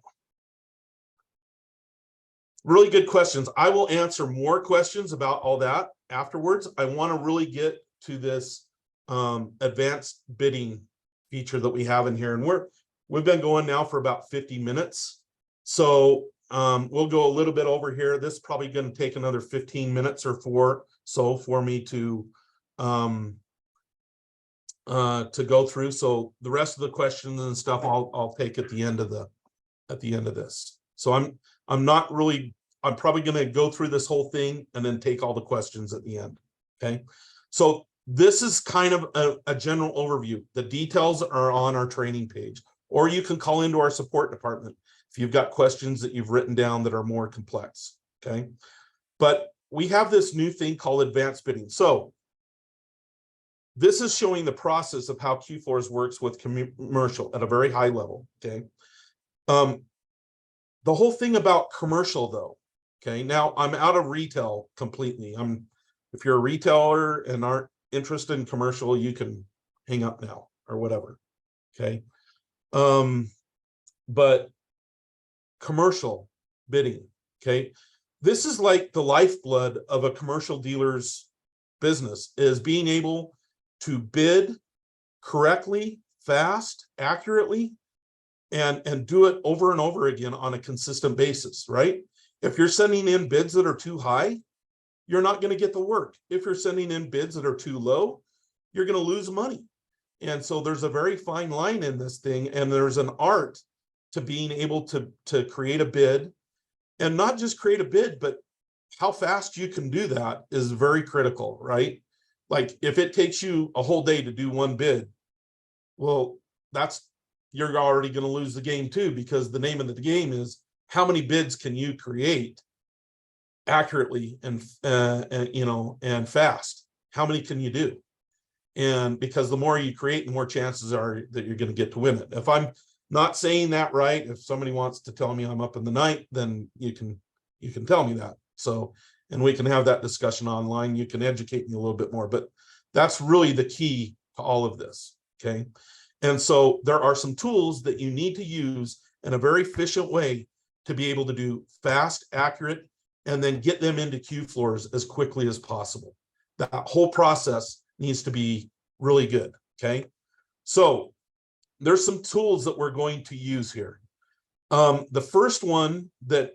Really good questions. I will answer more questions about all that afterwards. I want to really get to this advanced bidding feature that we have in here. And we've been going now for about 50 minutes. So we'll go a little bit over here. This is probably going to take another 15 minutes or so for me to go through. So the rest of the questions and stuff I'll take at the end of this. So I'm probably going to go through this whole thing and then take all the questions at the end. Okay. So this is kind of a general overview. The details are on our training page, or you can call into our support department if you've got questions that you've written down that are more complex. Okay. But we have this new thing called advanced bidding. So this is showing the process of how QFloors works with commercial at a very high level. Okay. The whole thing about commercial though, okay, now I'm out of retail completely. If you're a retailer and aren't interested in commercial, you can hang up now or whatever. Okay. But commercial bidding, okay, this is like the lifeblood of a commercial dealer's business, is being able to bid correctly, fast, accurately, and do it over and over again on a consistent basis, right? If you're sending in bids that are too high, you're not going to get the work. If you're sending in bids that are too low, you're going to lose money. And so there's a very fine line in this thing, and there's an art to being able to create a bid, and not just create a bid, but how fast you can do that is very critical, right? Like if it takes you a whole day to do one bid, well, you're already going to lose the game too, because the name of the game is how many bids can you create accurately and fast. How many can you do? And because the more you create, the more chances are that you're going to get to win it. If I'm not saying that right, if somebody wants to tell me I'm up in the night, then you can tell me that. So, and we can have that discussion online. You can educate me a little bit more, but that's really the key to all of this. Okay. And so there are some tools that you need to use in a very efficient way to be able to do fast, accurate, and then get them into QFloors as quickly as possible. That whole process needs to be really good. Okay. So there's some tools that we're going to use here. The first one that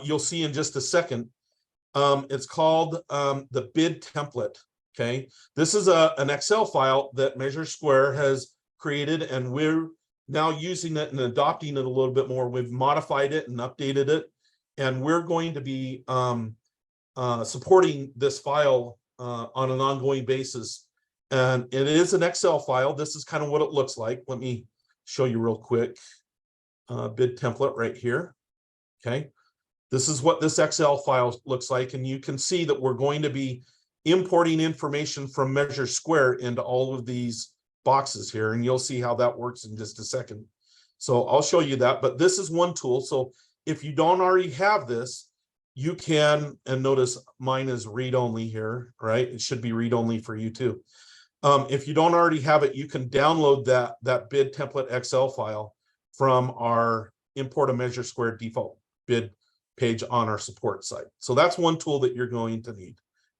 you'll see in just a second, it's called the bid template. Okay, this is an Excel file that Measure Square has created, and we're now using it and adopting it a little bit more. We've modified it and updated it, and we're going to be supporting this file on an ongoing basis. And it is an Excel file. This is kind of what it looks like. Let me show you real quick. Bid template right here. Okay, this is what this Excel file looks like, and you can see that we're going to be importing information from Measure Square into all of these boxes here, and you'll see how that works in just a second. So I'll show you that, but this is one tool. So if you don't already have this, you can, and notice mine is read-only here, right? It should be read-only for you too. If you don't already have it, you can download that bid template Excel file from our import a Measure Square default bid page on our support site. So that's one tool that you're going to need.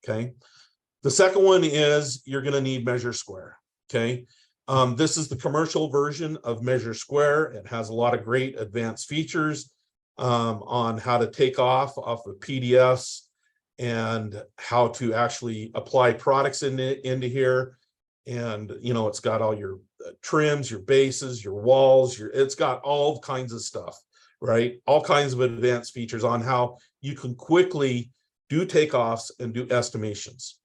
Okay. The second one is you're going to need Measure Square. Okay. This is the commercial version of Measure Square. It has a lot of great advanced features on how to take off of PDFs and how to actually apply products into here. And, it's got all your trims, your bases, your walls, it's got all kinds of stuff, right? All kinds of advanced features on how you can quickly do takeoffs and do estimations.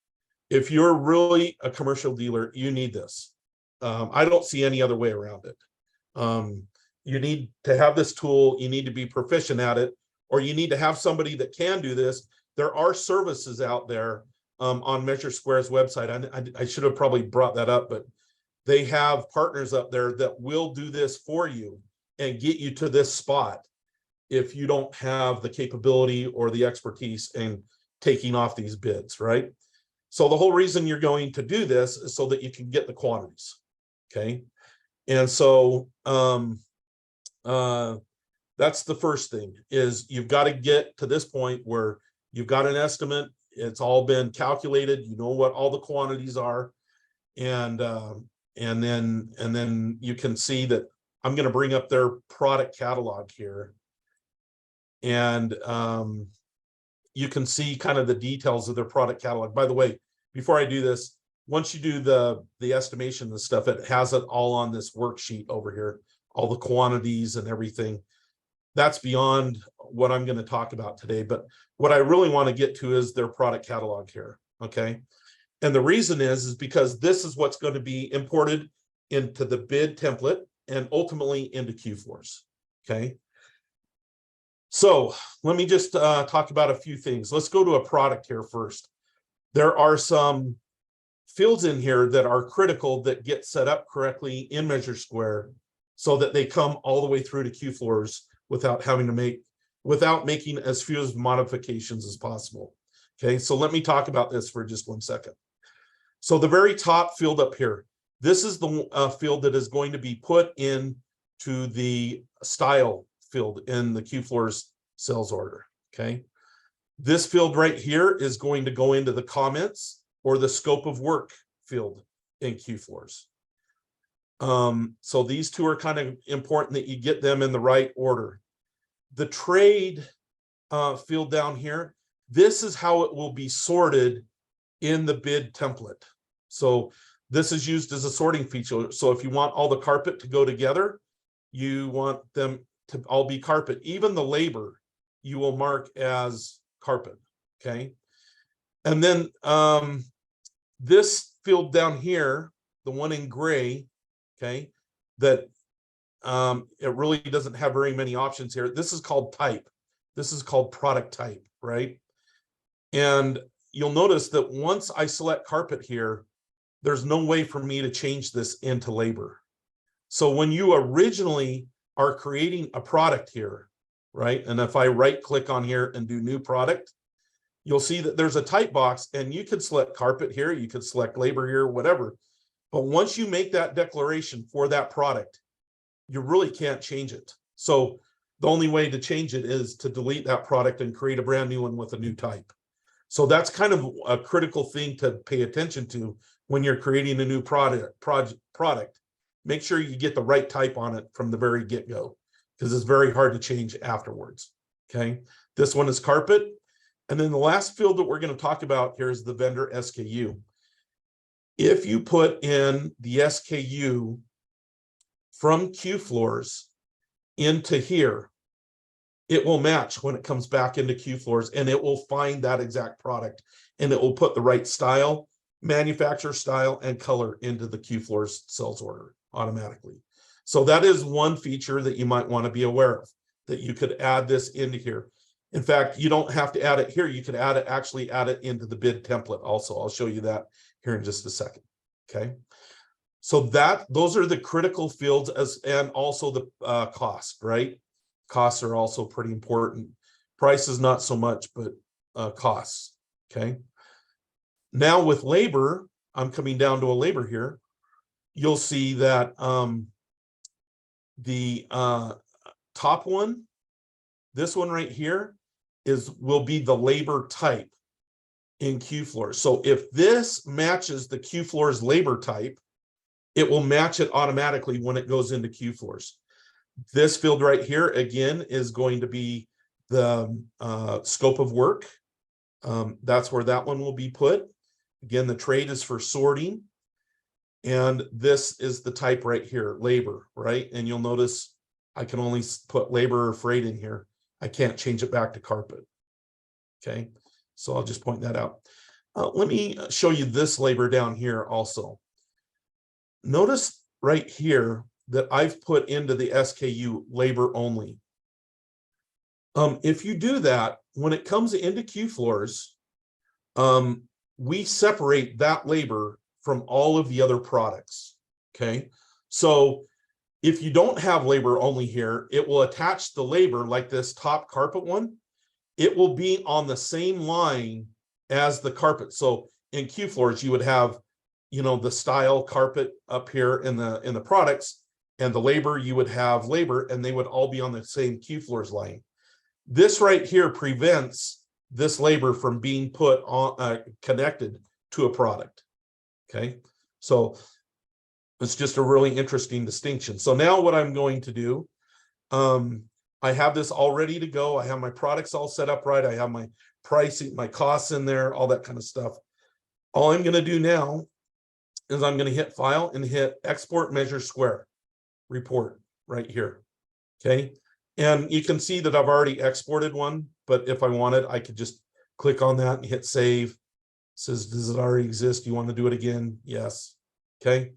If you're really a commercial dealer, you need this. I don't see any other way around it. you need to have this tool, you need to be proficient at it, or you need to have somebody that can do this. There are services out there on Measure Square's website. I should have probably brought that up, but they have partners up there that will do this for you and get you to this spot if you don't have the capability or the expertise in taking off these bids, right? So the whole reason you're going to do this is so that you can get the quantities, okay? And so that's the first thing, is you've got to get to this point where you've got an estimate, it's all been calculated, you know what all the quantities are, and then you can see that I'm going to bring up their product catalog here, and you can see kind of the details of their product catalog. By the way, before I do this, once you do the estimation and stuff, it has it all on this worksheet over here, all the quantities and everything. That's beyond what I'm going to talk about today, but what I really want to get to is their product catalog here, okay? And the reason is because this is what's going to be imported into the bid template and ultimately into QFloors, okay? So let me just talk about a few things. Let's go to a product here first. There are some fields in here that are critical that get set up correctly in Measure Square so that they come all the way through to QFloors without making as few modifications as possible. Okay, so let me talk about this for just 1 second. So the very top field up here, this is the field that is going to be put into the style field in the QFloors sales order, okay? This field right here is going to go into the comments or the scope of work field in QFloors. So these two are kind of important that you get them in the right order. The trade field down here, this is how it will be sorted in the bid template. So this is used as a sorting feature. So if you want all the carpet to go together, you want them to all be carpet. Even the labor, you will mark as carpet, okay? And then this field down here, the one in gray, okay, that it really doesn't have very many options here. This is called type. This is called product type, right? And you'll notice that once I select carpet here, there's no way for me to change this into labor. So when you originally are creating a product here, right? And if I right click on here and do new product, you'll see that there's a type box and you could select carpet here, you could select labor here, whatever. But once you make that declaration for that product, you really can't change it. So the only way to change it is to delete that product and create a brand new one with a new type. So that's kind of a critical thing to pay attention to when you're creating a new product. Make sure you get the right type on it from the very get-go, because it's very hard to change afterwards, okay? This one is carpet. And then the last field that we're going to talk about here is the vendor SKU. If you put in the SKU from QFloors into here, it will match when it comes back into QFloors, and it will find that exact product, and it will put the right style, manufacturer style, and color into the QFloors sales order automatically. So that is one feature that you might want to be aware of, that you could add this into here. In fact, you don't have to add it here. You could actually add it into the bid template also. I'll show you that here in just a second, okay? So those are the critical fields, and also the cost, right? Costs are also pretty important. Price is not so much, but costs, okay? Now with labor, I'm coming down to a labor here. You'll see that the top one, this one right here, will be the labor type in QFloors. So if this matches the QFloors labor type, it will match it automatically when it goes into QFloors. This field right here, again, is going to be the scope of work. That's where that one will be put. Again, the trade is for sorting. And this is the type right here, labor, right? And you'll notice I can only put labor or freight in here. I can't change it back to carpet, okay? So I'll just point that out. Let me show you this labor down here also. Notice right here, that I've put into the SKU labor only. If you do that, when it comes into QFloors, we separate that labor from all of the other products. Okay. So if you don't have labor only here, it will attach the labor like this top carpet one. It will be on the same line as the carpet. So in QFloors, you would have, you know, the style carpet up here in the products, and the labor, you would have labor, and they would all be on the same QFloors line. This right here prevents this labor from being put on connected to a product. Okay, so it's just a really interesting distinction. So now what I'm going to do, I have this all ready to go. I have my products all set up right. I have my pricing, my costs in there, all that kind of stuff. All I'm going to do now is I'm going to hit File and hit Export Measure Square Report right here. Okay, and you can see that I've already exported one, but if I wanted, I could just click on that and hit Save. It says, does it already exist? Do you want to do it again? Yes. Okay,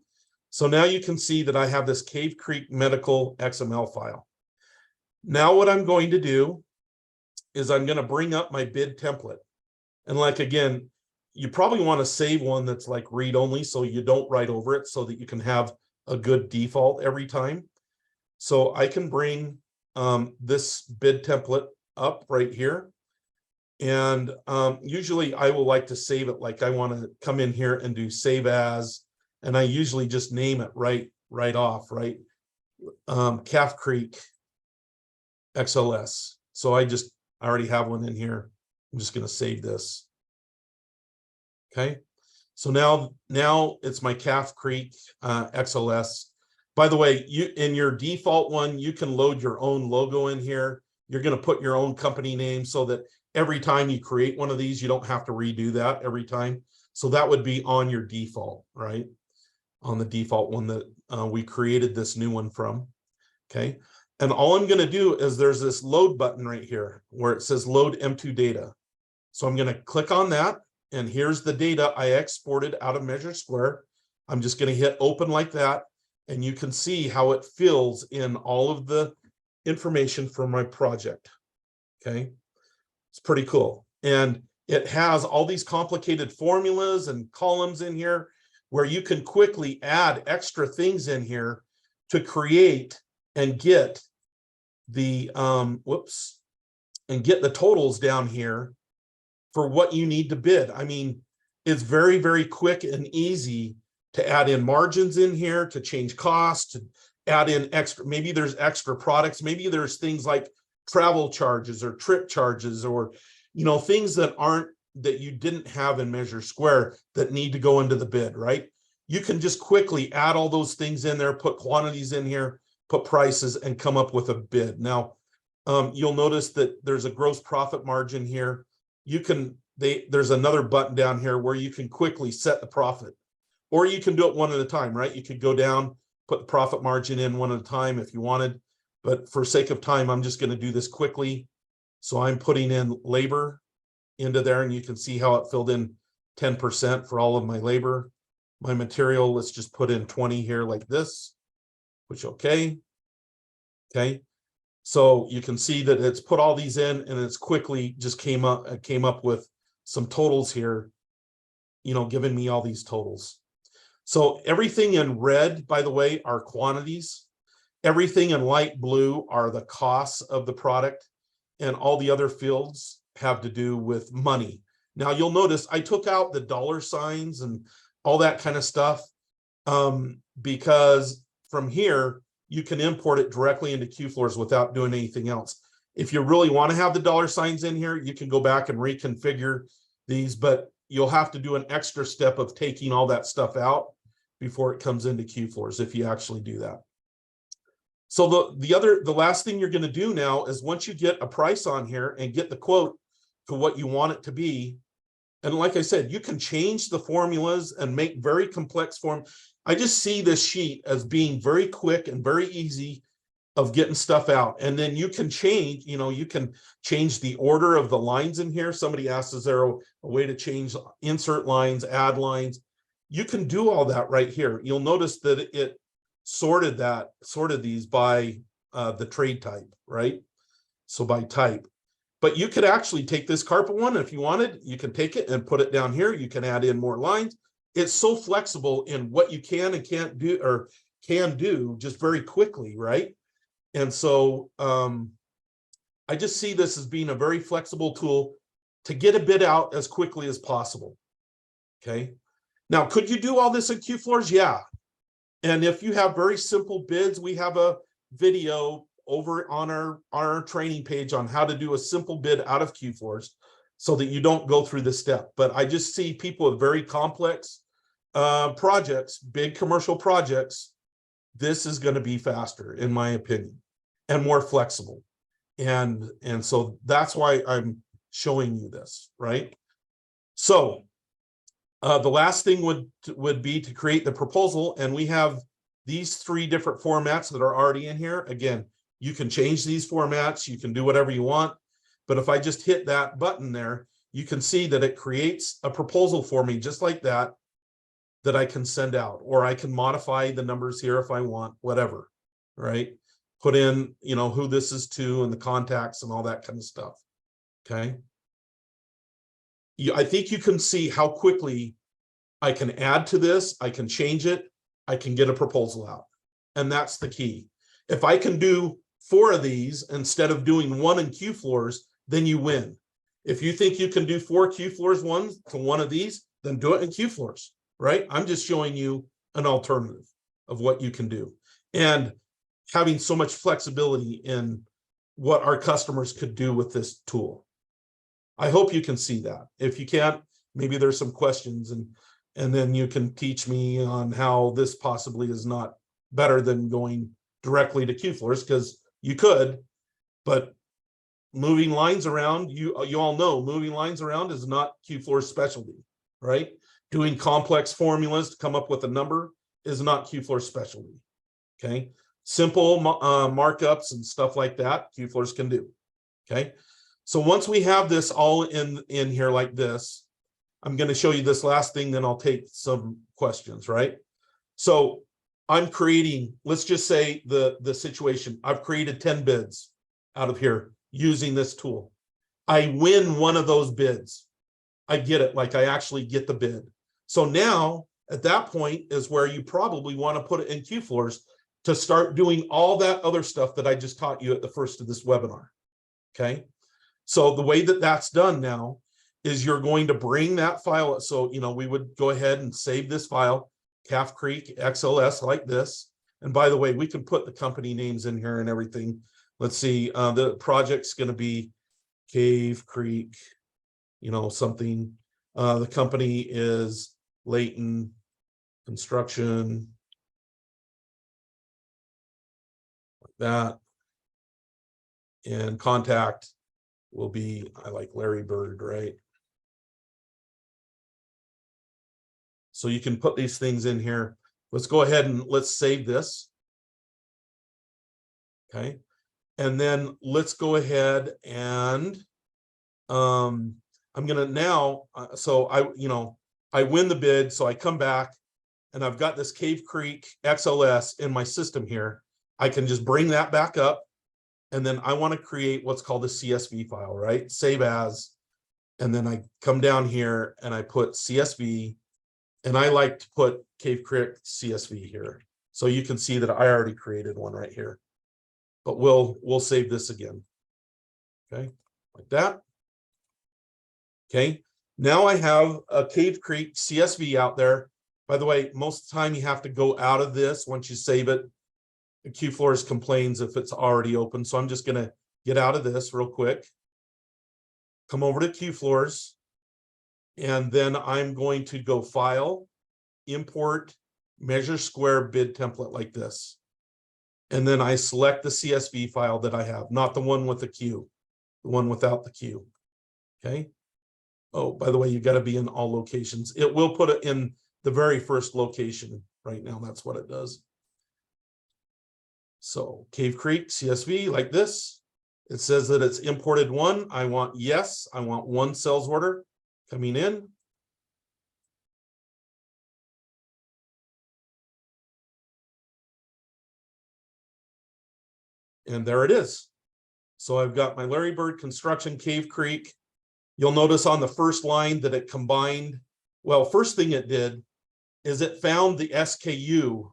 so now you can see that I have this Cave Creek Medical XML file. Now what I'm going to do is I'm going to bring up my bid template. And like, again, you probably want to save one that's like read only, so you don't write over it, so that you can have a good default every time. So I can bring this bid template up right here. And usually I will like to save it, like I want to come in here and do save as, and I usually just name it right off, right? Calf Creek XLS. So I already have one in here. I'm just going to save this. Okay. So now it's my Calf Creek XLS. By the way, in your default one, you can load your own logo in here. You're going to put your own company name so that every time you create one of these, you don't have to redo that every time. So that would be on your default, right? On the default one that we created this new one from. Okay. And all I'm going to do is there's this load button right here where it says load M2 data. So I'm going to click on that. And here's the data I exported out of Measure Square. I'm just going to hit open like that. And you can see how it fills in all of the information from my project. Okay. It's pretty cool. And it has all these complicated formulas and columns in here where you can quickly add extra things in here to create and get the get the totals down here for what you need to bid. I mean, it's very, very quick and easy to add in margins in here, to change costs, to add in extra, maybe there's extra products, maybe there's things like travel charges or trip charges, or, you know, things that you didn't have in Measure Square that need to go into the bid, right? You can just quickly add all those things in there, put quantities in here, put prices, and come up with a bid. Now, you'll notice that there's a gross profit margin here. There's another button down here where you can quickly set the profit, or you can do it one at a time, right? You could go down, put the profit margin in one at a time if you wanted, but for sake of time, I'm just going to do this quickly. So I'm putting in labor into there, and you can see how it filled in 10% for all of my labor. My material, let's just put in 20 here like this, which okay. So you can see that it's put all these in, and it's quickly just came up with some totals here, you know, giving me all these totals. So everything in red, by the way, are quantities. Everything in light blue are the costs of the product, and all the other fields have to do with money. Now you'll notice I took out the dollar signs and all that kind of stuff because from here, you can import it directly into QFloors without doing anything else. If you really want to have the dollar signs in here, you can go back and reconfigure these, but you'll have to do an extra step of taking all that stuff out before it comes into QFloors if you actually do that. So the last thing you're going to do now is once you get a price on here and get the quote to what you want it to be, and like I said, you can change the formulas and make very complex form. I just see this sheet as being very quick and very easy of getting stuff out. And then you can change, you know, you can change the order of the lines in here. Somebody asked, is there a way to change insert lines, add lines? You can do all that right here. You'll notice that sorted these by the trade type, right? So by type. But you could actually take this carpet one if you wanted. You can take it and put it down here. You can add in more lines. It's so flexible in what you can and can't do, or can do just very quickly, right? And so I just see this as being a very flexible tool to get a bid out as quickly as possible. Okay. Now, could you do all this in QFloors? Yeah. And if you have very simple bids, we have a video over on our training page on how to do a simple bid out of QFloors so that you don't go through this step. But I just see people with very complex projects, big commercial projects. This is going to be faster, in my opinion, and more flexible. And so that's why I'm showing you this, right? So the last thing would be to create the proposal, and we have these 3 different formats that are already in here. Again, you can change these formats, you can do whatever you want, but if I just hit that button there, you can see that it creates a proposal for me just like that I can send out, or I can modify the numbers here if I want, whatever, right? Put in, you know, who this is to and the contacts and all that kind of stuff. Okay. I think you can see how quickly I can add to this. I can change it. I can get a proposal out. And that's the key. If I can do 4 of these instead of doing 1 in QFloors, then you win. If you think you can do 4 QFloors ones to 1 of these, then do it in QFloors, right? I'm just showing you an alternative of what you can do. And having so much flexibility in what our customers could do with this tool. I hope you can see that. If you can't, maybe there's some questions, and then you can teach me on how this possibly is not better than going directly to QFloors, because you could, but moving lines around, you all know moving lines around is not QFloors specialty, right? Doing complex formulas to come up with a number is not QFloors specialty. Okay. Simple markups and stuff like that, QFloors can do. Okay. So once we have this all in here like this, I'm going to show you this last thing, then I'll take some questions, right? So I'm creating, let's just say the situation, I've created 10 bids out of here using this tool. I win 1 of those bids. I get it, like I actually get the bid. So now at that point is where you probably want to put it in QFloors to start doing all that other stuff that I just taught you at the first of this webinar. Okay. So the way that that's done now is you're going to bring that file. So, you know, we would go ahead and save this file, Calf Creek XLS, like this. And by the way, we can put the company names in here and everything. Let's see, the project's going to be Cave Creek, you know, something. The company is Layton Construction, like that. And contact will be, I like Larry Bird, right? So you can put these things in here. Let's go ahead and let's save this. Okay. And then let's go ahead and I'm going to now, so I win the bid. So I come back and I've got this Cave Creek XLS in my system here. I can just bring that back up. And then I want to create what's called a CSV file, right? Save as, and then I come down here and I put CSV, and I like to put Cave Creek CSV here. So you can see that I already created one right here, but we'll save this again. Okay, like that. Okay, now I have a Cave Creek CSV out there. By the way, most of the time you have to go out of this once you save it. The QFloors complains if it's already open. So I'm just going to get out of this real quick. Come over to QFloors. And then I'm going to go File, Import, Measure Square Bid Template like this. And then I select the CSV file that I have, not the one with the Q, the one without the Q. Okay. Oh, by the way, you got to be in all locations. It will put it in the very first location right now. That's what it does. So Cave Creek CSV like this. It says that it's imported 1. I want yes. I want 1 sales order coming in. And there it is. So I've got my Larry Bird Construction Cave Creek. You'll notice on the first line that it combined. Well, first thing it did is it found the SKU.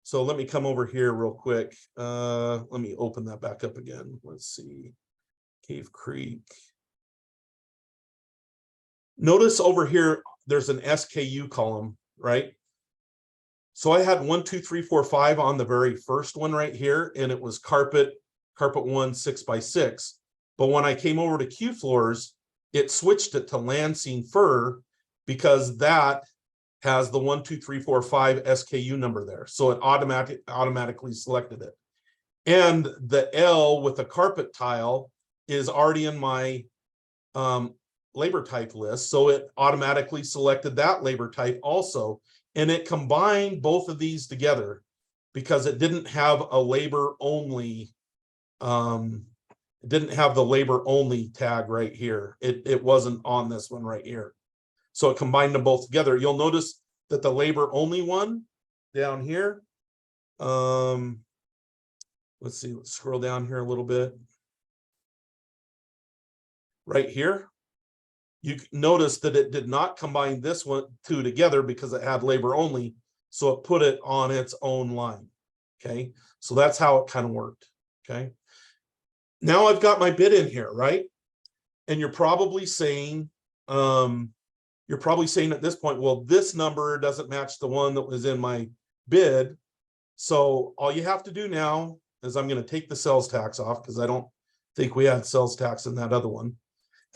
So let me come over here real quick. Let me open that back up again. Let's see. Cave Creek. Notice over here, there's an SKU column, right? So I had 1, 2, 3, 4, 5 on the very first one right here, and it was carpet 1 6x6. But when I came over to QFloors, it switched it to Lansing Fir because that has the 1, 2, 3, 4, 5 SKU number there. So it automatically selected it. And the L with the carpet tile is already in my labor type list. So it automatically selected that labor type also. And it combined both of these together because it didn't have a labor only. It didn't have the labor only tag right here. It wasn't on this one right here. So it combined them both together. You'll notice that the labor only one down here. Let's see, let's scroll down here a little bit. Right here, you notice that it did not combine this one two together because it had labor only. So it put it on its own line. Okay, so that's how it kind of worked. Okay, now I've got my bid in here, right? And you're probably saying, at this point, well, this number doesn't match the one that was in my bid. So all you have to do now is I'm going to take the sales tax off because I don't think we had sales tax in that other one.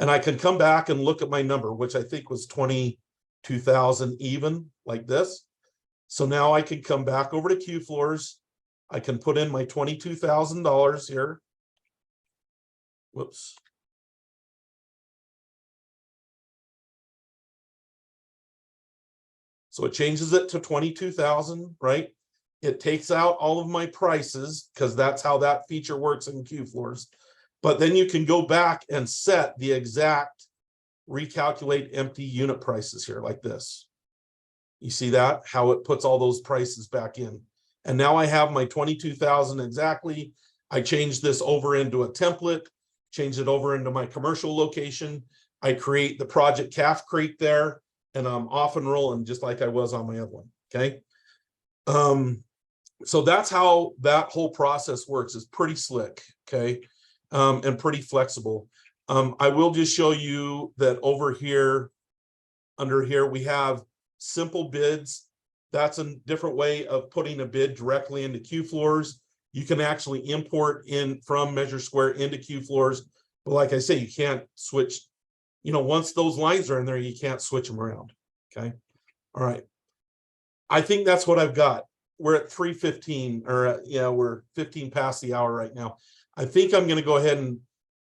And I can come back and look at my number, which I think was 22,000 even, like this. So now I can come back over to QFloors. I can put in my $22,000 here. Whoops. So it changes it to 22,000, right? It takes out all of my prices because that's how that feature works in QFloors. But then you can go back and set the exact recalculate empty unit prices here like this. You see that? How it puts all those prices back in. And now I have my 22,000 exactly. I changed this over into a template, changed it over into my commercial location. I create the project Calf Creek there, and I'm off and rolling just like I was on my other one. Okay. So that's how that whole process works. It's pretty slick. Okay. And pretty flexible. I will just show you that over here, under here, we have simple bids. That's a different way of putting a bid directly into QFloors. You can actually import in from Measure Square into QFloors. But like I say, you can't switch, once those lines are in there, you can't switch them around. Okay. All right. I think that's what I've got. We're at 3:15 or we're 15 past the hour right now. I think I'm going to go ahead and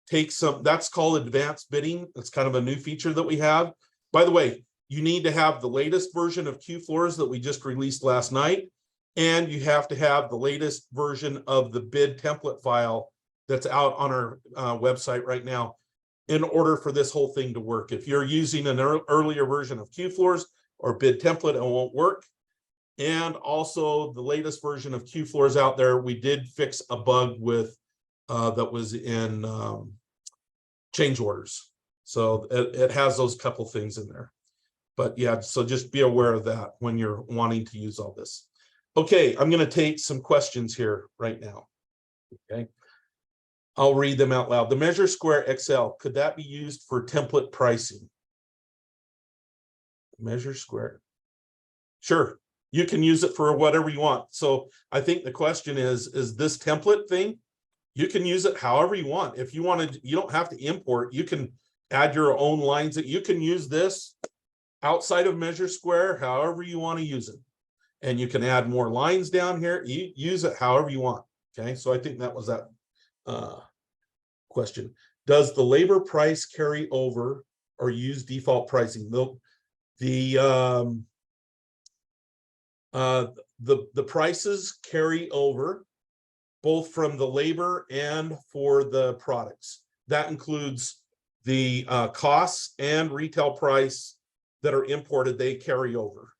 take some, that's called advanced bidding. That's kind of a new feature that we have. By the way, you need to have the latest version of QFloors that we just released last night. And you have to have the latest version of the bid template file that's out on our website right now in order for this whole thing to work. If you're using an earlier version of QFloors or bid template, it won't work. And also the latest version of QFloors out there, we did fix a bug with that was in change orders. So it has those couple things in there. But yeah, so just be aware of that when you're wanting to use all this. Okay, I'm going to take some questions here right now. Okay, I'll read them out loud. The Measure Square Excel, could that be used for template pricing? Measure Square. Sure, you can use it for whatever you want. So I think the question is this template thing, you can use it however you want. If you wanted, you don't have to import. You can add your own lines. That you can use this outside of Measure Square, however you want to use it. And you can add more lines down here. You use it however you want. Okay, so I think that was that question. Does the labor price carry over or use default pricing? The prices carry over both from the labor and for the products. That includes the costs and retail price that are imported, they carry over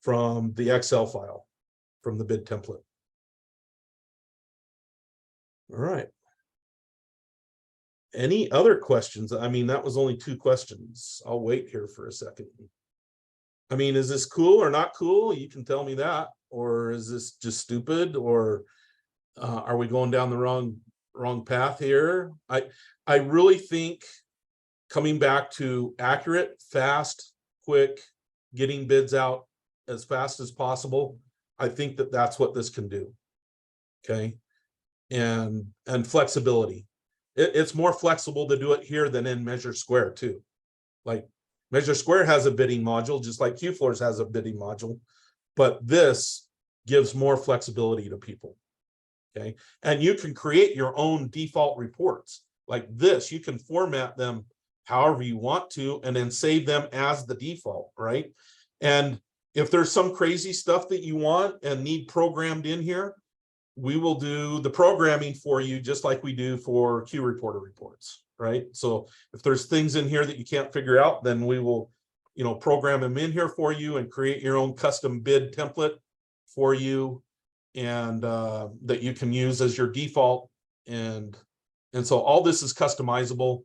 from the Excel file, from the bid template. All right. Any other questions? I mean, that was only 2 questions. I'll wait here for a second. I mean, is this cool or not cool? You can tell me that. Or is this just stupid? Or are we going down the wrong path here? I really think coming back to accurate, fast, quick, getting bids out as fast as possible, I think that that's what this can do. Okay. And flexibility. It's more flexible to do it here than in Measure Square too. Like Measure Square has a bidding module, just like QFloors has a bidding module, but this gives more flexibility to people. Okay. And you can create your own default reports like this. You can format them however you want to, and then save them as the default, right? And if there's some crazy stuff that you want and need programmed in here, we will do the programming for you just like we do for Q Reporter reports, right? So if there's things in here that you can't figure out, then we will, program them in here for you and create your own custom bid template for you, and that you can use as your default. And so all this is customizable.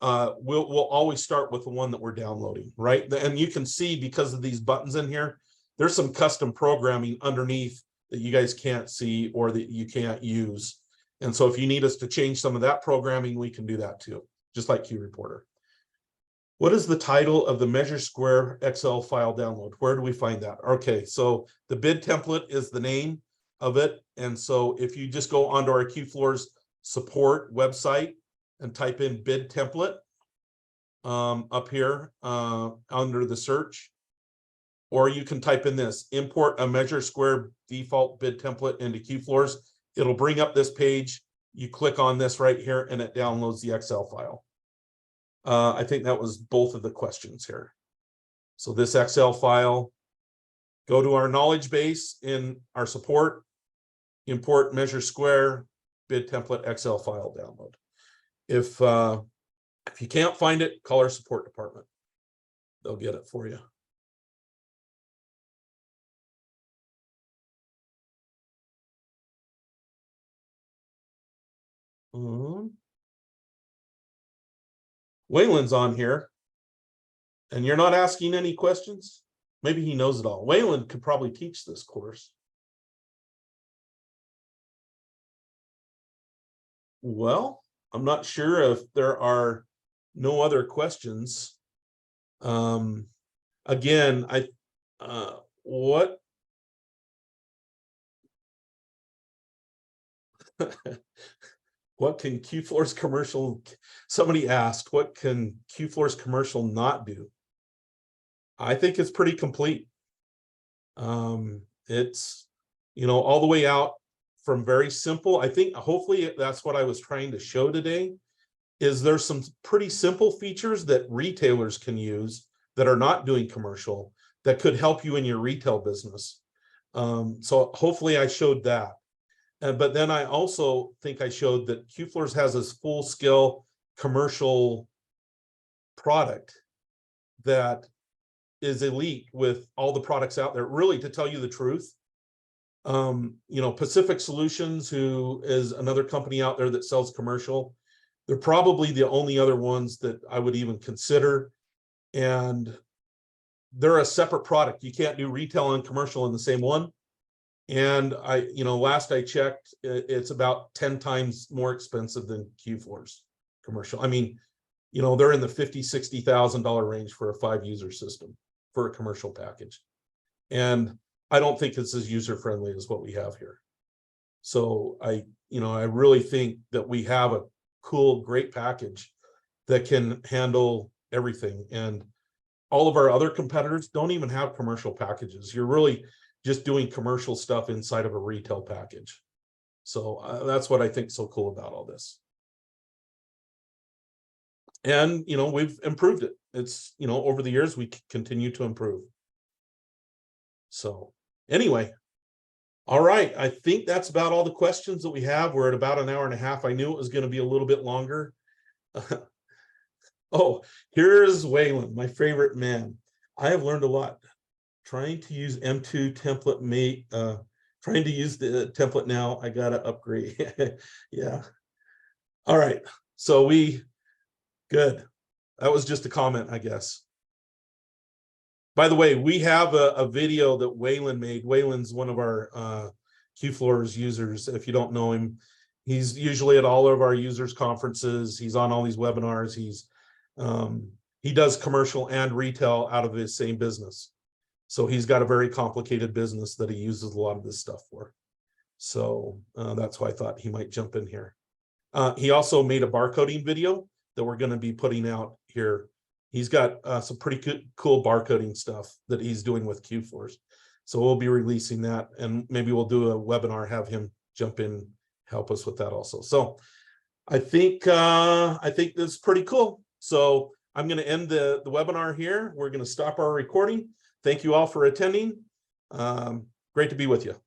We'll always start with the one that we're downloading, right? And you can see, because of these buttons in here, there's some custom programming underneath that you guys can't see or that you can't use. And so if you need us to change some of that programming, we can do that too, just like Q Reporter. What is the title of the Measure Square Excel file download? Where do we find that? Okay, so the bid template is the name of it. And so if you just go onto our QFloors support website and type in bid template up here under the search, or you can type in this, import a Measure Square default bid template into QFloors. It'll bring up this page. You click on this right here and it downloads the Excel file. I think that was both of the questions here. So this Excel file, go to our knowledge base in our support, import Measure Square bid template Excel file download. If you can't find it, call our support department. They'll get it for you. Waylon's on here, and you're not asking any questions. Maybe he knows it all. Waylon could probably teach this course. Well, I'm not sure if there are no other questions. Again, what what can QFloors commercial, somebody asked, what can QFloors commercial not do? I think it's pretty complete. It's, all the way out from very simple. I think hopefully that's what I was trying to show today, is there's some pretty simple features that retailers can use that are not doing commercial that could help you in your retail business. So hopefully I showed that. But then I also think I showed that QFloors has this full scale commercial product that is elite with all the products out there. Really, to tell you the truth, Pacific Solutions, who is another company out there that sells commercial, they're probably the only other ones that I would even consider. And they're a separate product. You can't do retail and commercial in the same one. And last I checked, it's about 10 times more expensive than QFloors commercial. I mean, they're in the $50,000-$60,000 range for a 5-user system for a commercial package. And I don't think it's as user-friendly as what we have here. So I really think that we have a cool, great package that can handle everything. And all of our other competitors don't even have commercial packages. You're really just doing commercial stuff inside of a retail package. So that's what I think is so cool about all this. And, we've improved it. It's, over the years, we continue to improve. So anyway, all right. I think that's about all the questions that we have. We're at about an hour and a half. I knew it was going to be a little bit longer. Oh, here's Waylon, my favorite man. I have learned a lot. Trying to use M2 template trying to use the template now. I gotta upgrade. Yeah. All right. So good. That was just a comment, I guess. By the way, we have a video that Waylon made. Waylon's one of our QFloors users. If you don't know him, he's usually at all of our users conferences. He's on all these webinars. He does commercial and retail out of his same business. So he's got a very complicated business that he uses a lot of this stuff for. So that's why I thought he might jump in here. He also made a barcoding video that we're going to be putting out here. He's got some pretty cool barcoding stuff that he's doing with QFloors. So we'll be releasing that, and maybe we'll do a webinar, have him jump in, help us with that also. So I think this is pretty cool. So I'm going to end the webinar here. We're going to stop our recording. Thank you all for attending. Great to be with you.